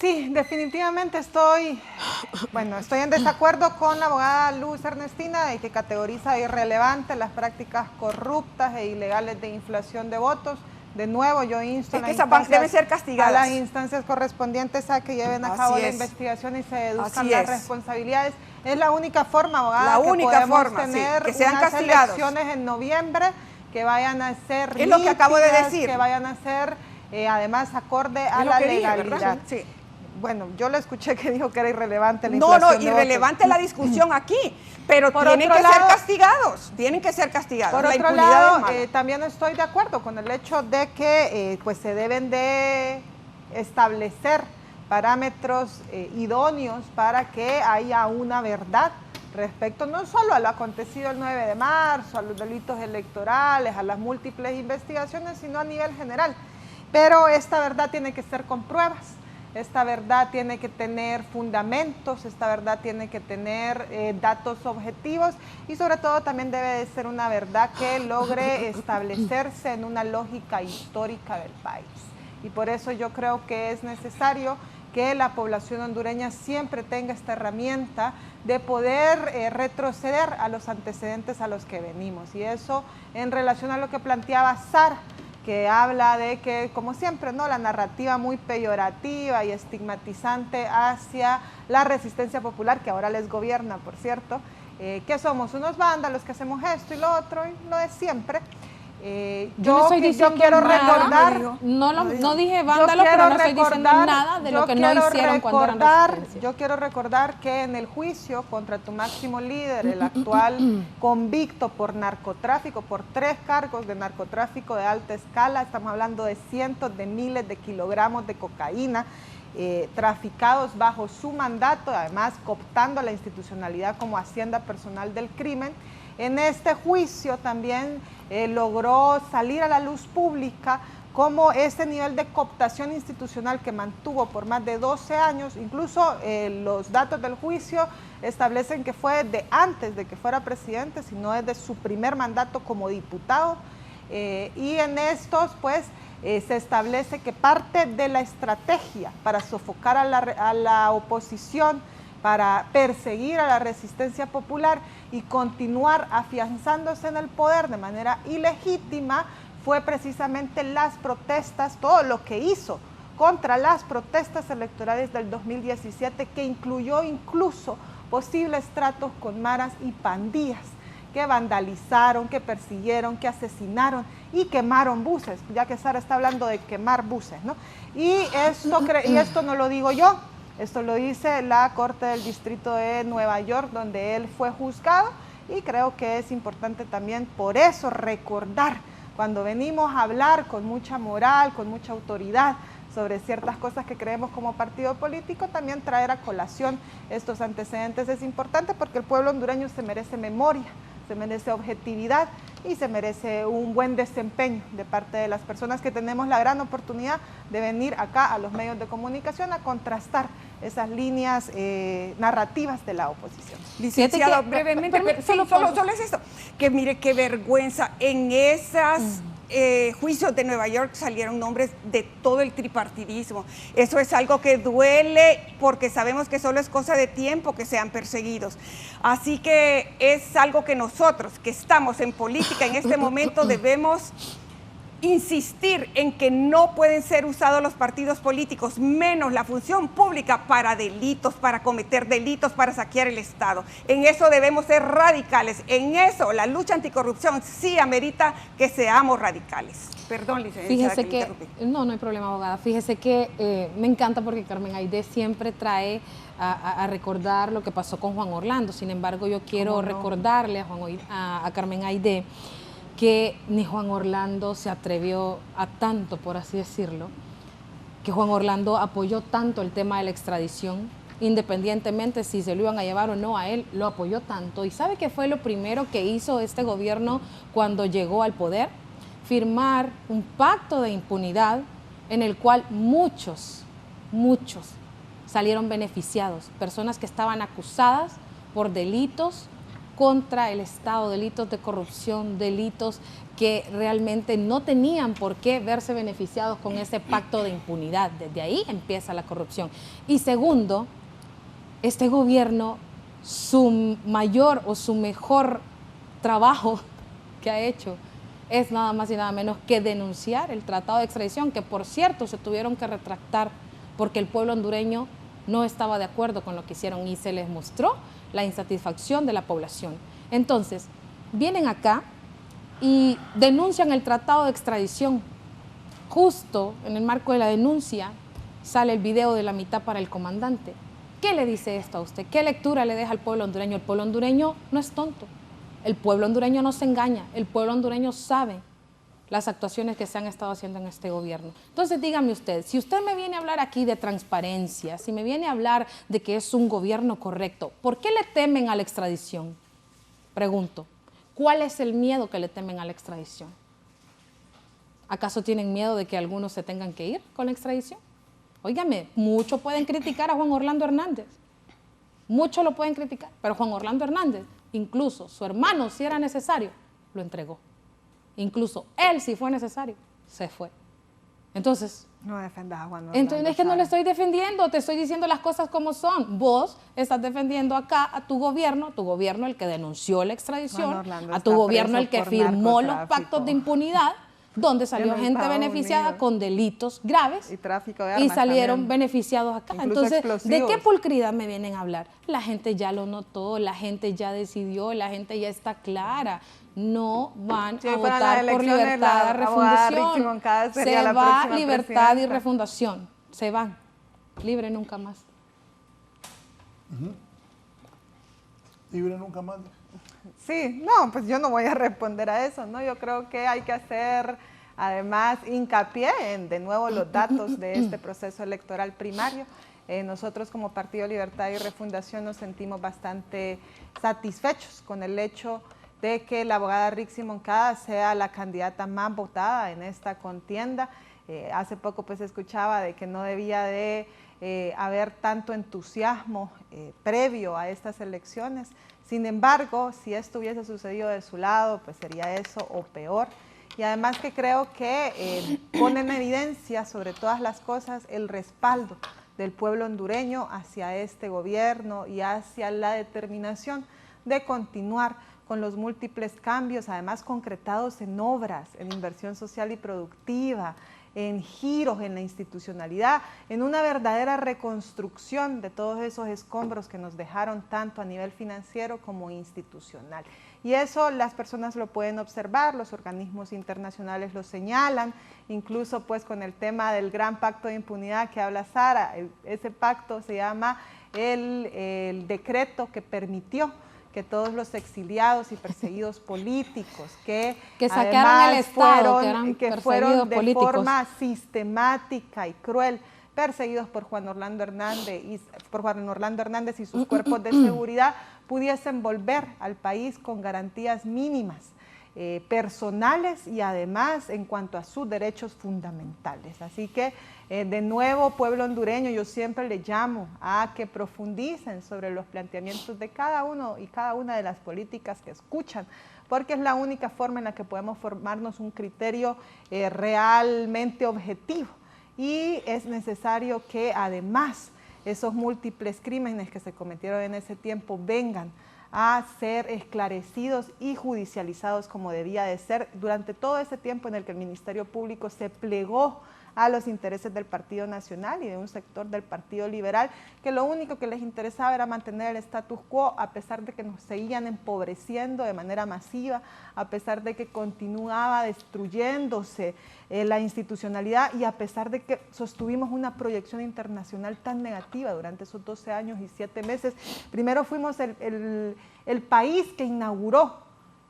Sí, definitivamente estoy en desacuerdo con la abogada Luz Ernestina de que categoriza irrelevante las prácticas corruptas e ilegales de inflación de votos. De nuevo, yo insto deben ser castigadas. A las instancias correspondientes a que lleven a cabo la investigación y se deduzcan las responsabilidades. Es la única forma, abogada, que podemos tener que sean unas castigados. Elecciones en noviembre que vayan a ser líquidas, lo que acabo de decir, que vayan a ser además acorde a la legalidad. Sí. Bueno, yo le escuché que dijo que era irrelevante la inflación. No, irrelevante la discusión aquí, pero tienen que ser castigados, Por otro lado, también estoy de acuerdo con el hecho de que pues se deben de establecer parámetros idóneos para que haya una verdad respecto no solo a lo acontecido el 9 de marzo, a los delitos electorales, a las múltiples investigaciones, sino a nivel general. Pero esta verdad tiene que ser con pruebas. Esta verdad tiene que tener fundamentos, esta verdad tiene que tener datos objetivos y sobre todo también debe de ser una verdad que logre establecerse en una lógica histórica del país. Y por eso yo creo que es necesario que la población hondureña siempre tenga esta herramienta de poder retroceder a los antecedentes a los que venimos. Y eso en relación a lo que planteaba Sara, que habla de que, como siempre, ¿no?, la narrativa muy peyorativa y estigmatizante hacia la resistencia popular, que ahora les gobierna, por cierto, que somos unos vándalos que hacemos esto y lo otro, y lo de siempre. Yo quiero recordar, no dije vándalo, pero no estoy diciendo nada de lo que no hicieron cuando eran resistencia. Yo quiero recordar que en el juicio contra tu máximo líder, el actual convicto por narcotráfico, por 3 cargos de narcotráfico de alta escala, estamos hablando de cientos de miles de kilogramos de cocaína, traficados bajo su mandato, además cooptando la institucionalidad como hacienda personal del crimen. En este juicio también logró salir a la luz pública cómo ese nivel de cooptación institucional que mantuvo por más de 12 años, incluso los datos del juicio establecen que fue de antes de que fuera presidente, sino desde su primer mandato como diputado, y en estos pues se establece que parte de la estrategia para sofocar a la oposición, para perseguir a la resistencia popular y continuar afianzándose en el poder de manera ilegítima, fue precisamente las protestas, todo lo que hizo contra las protestas electorales del 2017, que incluyó incluso posibles tratos con maras y pandillas, que vandalizaron, que persiguieron, que asesinaron y quemaron buses, ya que Sara está hablando de quemar buses, ¿no? Y esto no lo digo yo, esto lo dice la Corte del Distrito de Nueva York, donde él fue juzgado, y creo que es importante también por eso recordar, cuando venimos a hablar con mucha moral, con mucha autoridad sobre ciertas cosas que creemos como partido político, también traer a colación estos antecedentes es importante, porque el pueblo hondureño se merece memoria, se merece objetividad y se merece un buen desempeño de parte de las personas que tenemos la gran oportunidad de venir acá a los medios de comunicación a contrastar esas líneas narrativas de la oposición. Licenciado, brevemente, solo es esto, que mire qué vergüenza, en esas juicios de Nueva York salieron nombres de todo el tripartidismo. Eso es algo que duele, porque sabemos que solo es cosa de tiempo que sean perseguidos. Así que es algo que nosotros, que estamos en política en este momento, debemos insistir en que no pueden ser usados los partidos políticos, menos la función pública, para delitos, para cometer delitos, para saquear el Estado. En eso debemos ser radicales. En eso la lucha anticorrupción sí amerita que seamos radicales. Perdón, licenciada. Fíjese que, no hay problema, abogada. Fíjese que me encanta porque Carmen Aide siempre trae a recordar lo que pasó con Juan Orlando. Sin embargo, yo quiero recordarle a Carmen Aide que ni Juan Orlando se atrevió a tanto, por así decirlo, que Juan Orlando apoyó tanto el tema de la extradición, independientemente si se lo iban a llevar o no a él, lo apoyó tanto. ¿Y sabe qué fue lo primero que hizo este gobierno cuando llegó al poder? Firmar un pacto de impunidad en el cual muchos salieron beneficiados, personas que estaban acusadas por delitos contra el Estado, delitos de corrupción, delitos que realmente no tenían por qué verse beneficiados con ese pacto de impunidad. Desde ahí empieza la corrupción. Y segundo, este gobierno, su mayor o su mejor trabajo que ha hecho es nada más y nada menos que denunciar el tratado de extradición, que por cierto se tuvieron que retractar porque el pueblo hondureño no estaba de acuerdo con lo que hicieron y se les mostró la insatisfacción de la población. Entonces, vienen acá y denuncian el tratado de extradición. Justo en el marco de la denuncia sale el video de la mitad para el comandante. ¿Qué le dice esto a usted? ¿Qué lectura le deja al pueblo hondureño? El pueblo hondureño no es tonto. El pueblo hondureño no se engaña. El pueblo hondureño sabe las actuaciones que se han estado haciendo en este gobierno. Entonces, dígame usted, si usted me viene a hablar aquí de transparencia, si me viene a hablar de que es un gobierno correcto, ¿por qué le temen a la extradición? Pregunto, ¿cuál es el miedo que le temen a la extradición? ¿Acaso tienen miedo de que algunos se tengan que ir con la extradición? Óigame, muchos pueden criticar a Juan Orlando Hernández, muchos lo pueden criticar, pero Juan Orlando Hernández, incluso su hermano, si era necesario, lo entregó. Incluso él, si fue necesario, se fue. Entonces, no defendas a Juan Orlando. Entonces, es que no le estoy defendiendo, te estoy diciendo las cosas como son. Vos estás defendiendo acá a tu gobierno el que denunció la extradición, a tu gobierno el que firmó los pactos de impunidad, donde salió gente beneficiada con delitos graves y tráfico de armas y salieron también beneficiados acá. Incluso entonces, explosivos. ¿De qué pulcridad me vienen a hablar? La gente ya lo notó, la gente ya decidió, la gente ya está clara. No van a votar por libertad y refundación. Se va libertad y refundación. Se van. Libre nunca más. ¿Libre nunca más? Sí, no, pues yo no voy a responder a eso, ¿no? Yo creo que hay que hacer, además, hincapié en, de nuevo, los datos de este proceso electoral primario. Nosotros como Partido Libertad y Refundación nos sentimos bastante satisfechos con el hecho de que la abogada Rixi Moncada sea la candidata más votada en esta contienda. Hace poco pues escuchaba de que no debía de haber tanto entusiasmo previo a estas elecciones. Sin embargo, si esto hubiese sucedido de su lado, pues sería eso o peor. Y además que creo que pone en evidencia sobre todas las cosas el respaldo del pueblo hondureño hacia este gobierno y hacia la determinación de continuar con los múltiples cambios, además concretados en obras, en inversión social y productiva, en giros en la institucionalidad, en una verdadera reconstrucción de todos esos escombros que nos dejaron tanto a nivel financiero como institucional. Y eso las personas lo pueden observar, los organismos internacionales lo señalan, incluso pues con el tema del gran pacto de impunidad que habla Sara, ese pacto se llama el decreto que permitió que todos los exiliados y perseguidos políticos que sacaron el Estado, que fueron de forma sistemática y cruel perseguidos por Juan Orlando Hernández y sus cuerpos de seguridad, pudiesen volver al país con garantías mínimas personales y además en cuanto a sus derechos fundamentales. Así que de nuevo, pueblo hondureño, yo siempre le llamo a que profundicen sobre los planteamientos de cada uno y cada una de las políticas que escuchan, porque es la única forma en la que podemos formarnos un criterio realmente objetivo. Y es necesario que además esos múltiples crímenes que se cometieron en ese tiempo vengan a ser esclarecidos y judicializados como debía de ser durante todo ese tiempo en el que el Ministerio Público se plegó a los intereses del Partido Nacional y de un sector del Partido Liberal, que lo único que les interesaba era mantener el status quo, a pesar de que nos seguían empobreciendo de manera masiva, a pesar de que continuaba destruyéndose la institucionalidad y a pesar de que sostuvimos una proyección internacional tan negativa durante esos 12 años y 7 meses. Primero fuimos el país que inauguró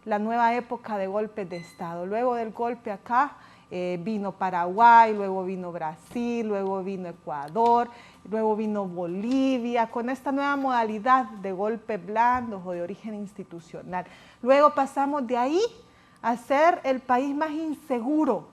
la nueva época de golpes de Estado. Luego del golpe acá, vino Paraguay, luego vino Brasil, luego vino Ecuador, luego vino Bolivia, con esta nueva modalidad de golpes blandos o de origen institucional. Luego pasamos de ahí a ser el país más inseguro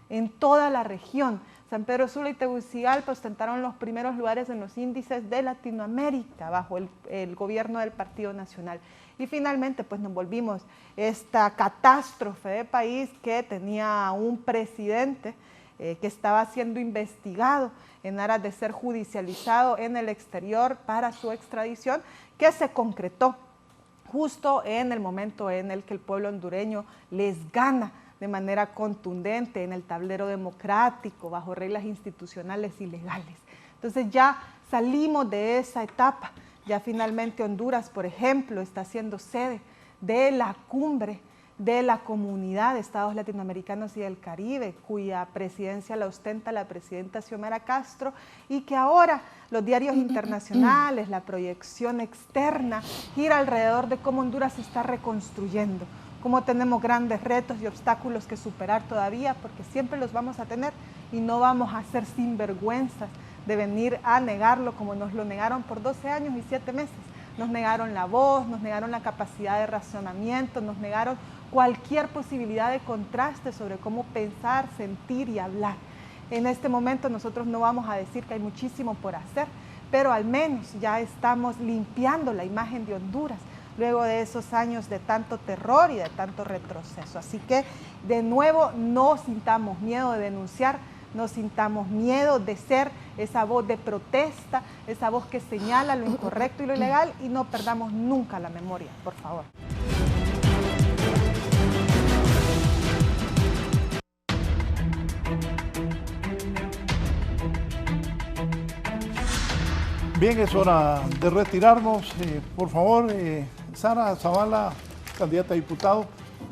en toda la región. San Pedro Sula y Tegucigalpa ostentaron los primeros lugares en los índices de Latinoamérica bajo el gobierno del Partido Nacional. Y finalmente pues nos volvimos esta catástrofe de país que tenía un presidente que estaba siendo investigado en aras de ser judicializado en el exterior para su extradición, que se concretó justo en el momento en el que el pueblo hondureño les gana de manera contundente en el tablero democrático, bajo reglas institucionales y legales. Entonces ya salimos de esa etapa. Ya finalmente Honduras, por ejemplo, está siendo sede de la cumbre de la Comunidad de Estados Latinoamericanos y del Caribe, cuya presidencia la ostenta la presidenta Xiomara Castro, y que ahora los diarios internacionales, la proyección externa, gira alrededor de cómo Honduras se está reconstruyendo, cómo tenemos grandes retos y obstáculos que superar todavía, porque siempre los vamos a tener y no vamos a ser sinvergüenzas de venir a negarlo como nos lo negaron por 12 años y 7 meses. Nos negaron la voz, nos negaron la capacidad de razonamiento, nos negaron cualquier posibilidad de contraste sobre cómo pensar, sentir y hablar. En este momento nosotros no vamos a decir que hay muchísimo por hacer, pero al menos ya estamos limpiando la imagen de Honduras luego de esos años de tanto terror y de tanto retroceso. Así que, de nuevo, no sintamos miedo de denunciar, no sintamos miedo de ser esa voz de protesta, esa voz que señala lo incorrecto y lo ilegal, y no perdamos nunca la memoria, por favor. Bien, es hora de retirarnos. Por favor, Sara Zavala, candidata a diputado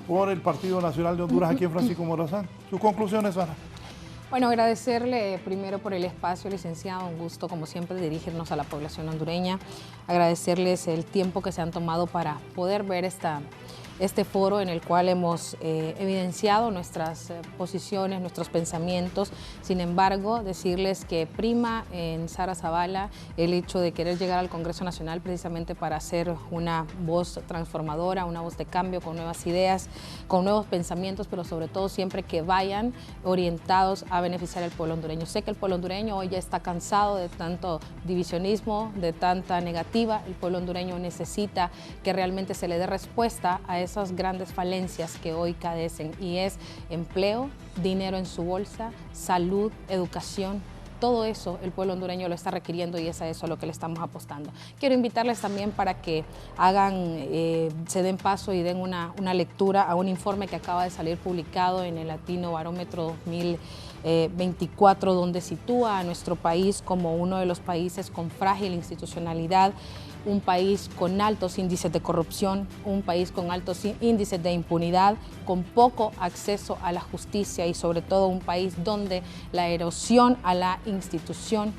por el Partido Nacional de Honduras aquí en Francisco Morazán. Sus conclusiones, Sara. Bueno, agradecerle primero por el espacio, licenciado, un gusto como siempre dirigirnos a la población hondureña, agradecerles el tiempo que se han tomado para poder ver este foro en el cual hemos evidenciado nuestras posiciones, nuestros pensamientos. Sin embargo, decirles que prima en Sara Zavala el hecho de querer llegar al Congreso Nacional precisamente para ser una voz transformadora, una voz de cambio, con nuevas ideas, con nuevos pensamientos, pero sobre todo siempre que vayan orientados a beneficiar al pueblo hondureño. Sé que el pueblo hondureño hoy ya está cansado de tanto divisionismo, de tanta negativa. El pueblo hondureño necesita que realmente se le dé respuesta a esas grandes falencias que hoy cadecen, y es empleo, dinero en su bolsa, salud, educación. Todo eso el pueblo hondureño lo está requiriendo y es a eso a lo que le estamos apostando. Quiero invitarles también para que se den paso y den una lectura a un informe que acaba de salir publicado en el Latino Barómetro 2024, donde sitúa a nuestro país como uno de los países con frágil institucionalidad, un país con altos índices de corrupción, un país con altos índices de impunidad, con poco acceso a la justicia y sobre todo un país donde la erosión a la institución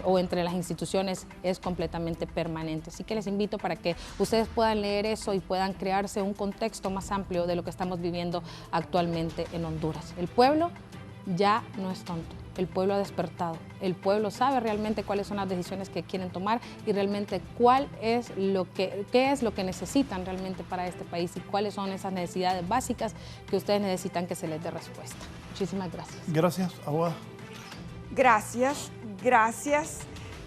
o entre las instituciones es completamente permanente. Así que les invito para que ustedes puedan leer eso y puedan crearse un contexto más amplio de lo que estamos viviendo actualmente en Honduras. El pueblo ya no es tonto. El pueblo ha despertado, el pueblo sabe realmente cuáles son las decisiones que quieren tomar y realmente qué es lo que necesitan realmente para este país y cuáles son esas necesidades básicas que ustedes necesitan que se les dé respuesta. Muchísimas gracias. Gracias, abogada. Gracias.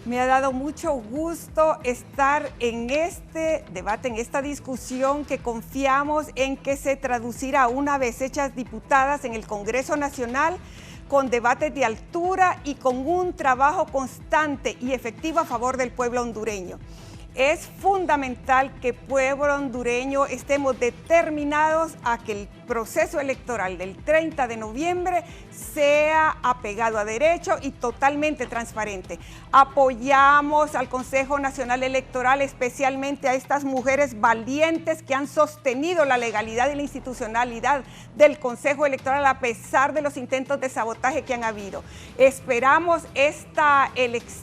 Me ha dado mucho gusto estar en este debate, en esta discusión que confiamos en que se traducirá una vez hechas diputadas en el Congreso Nacional, con debates de altura y con un trabajo constante y efectivo a favor del pueblo hondureño. Es fundamental que pueblo hondureño estemos determinados a que el proceso electoral del 30 de noviembre sea apegado a derecho y totalmente transparente. Apoyamos al Consejo Nacional Electoral, especialmente a estas mujeres valientes que han sostenido la legalidad y la institucionalidad del Consejo Electoral a pesar de los intentos de sabotaje que han habido. Esperamos esta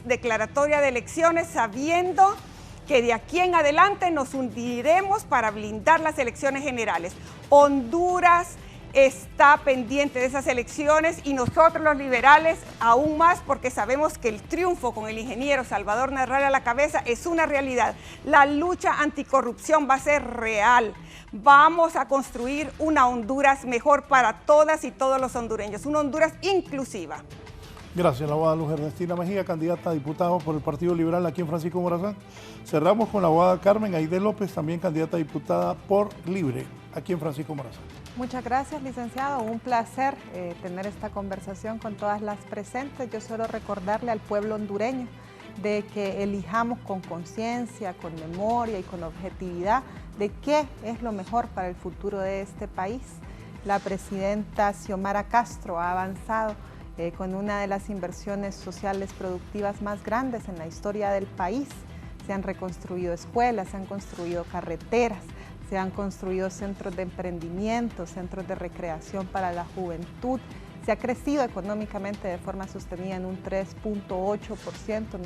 declaratoria de elecciones sabiendo que de aquí en adelante nos hundiremos para blindar las elecciones generales. Honduras está pendiente de esas elecciones y nosotros los liberales aún más, porque sabemos que el triunfo con el ingeniero Salvador Narrala a la cabeza es una realidad. La lucha anticorrupción va a ser real. Vamos a construir una Honduras mejor para todas y todos los hondureños, una Honduras inclusiva. Gracias, la abogada Luz Ernestina Mejía, candidata a diputada por el Partido Liberal aquí en Francisco Morazán. Cerramos con la abogada Carmen Aide López, también candidata a diputada por Libre aquí en Francisco Morazán. Muchas gracias, licenciado. Un placer tener esta conversación con todas las presentes. Yo solo recordarle al pueblo hondureño de que elijamos con conciencia, con memoria y con objetividad de qué es lo mejor para el futuro de este país. La presidenta Xiomara Castro ha avanzado con una de las inversiones sociales productivas más grandes en la historia del país. Se han reconstruido escuelas, se han construido carreteras, se han construido centros de emprendimiento, centros de recreación para la juventud. Se ha crecido económicamente de forma sostenida en un 3.8%,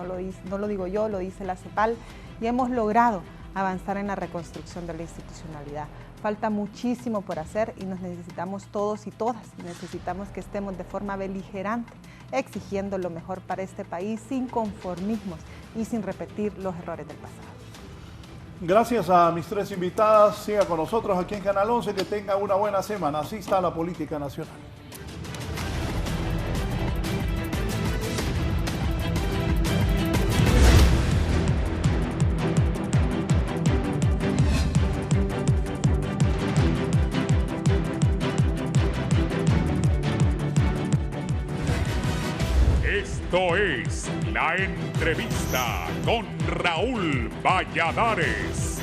no lo digo yo, lo dice la CEPAL, y hemos logrado avanzar en la reconstrucción de la institucionalidad. Falta muchísimo por hacer y nos necesitamos todos y todas. Necesitamos que estemos de forma beligerante, exigiendo lo mejor para este país sin conformismos y sin repetir los errores del pasado. Gracias a mis tres invitadas. Siga con nosotros aquí en Canal 11. Que tenga una buena semana. Asista a la política nacional. Esto es La Entrevista con Raúl Valladares.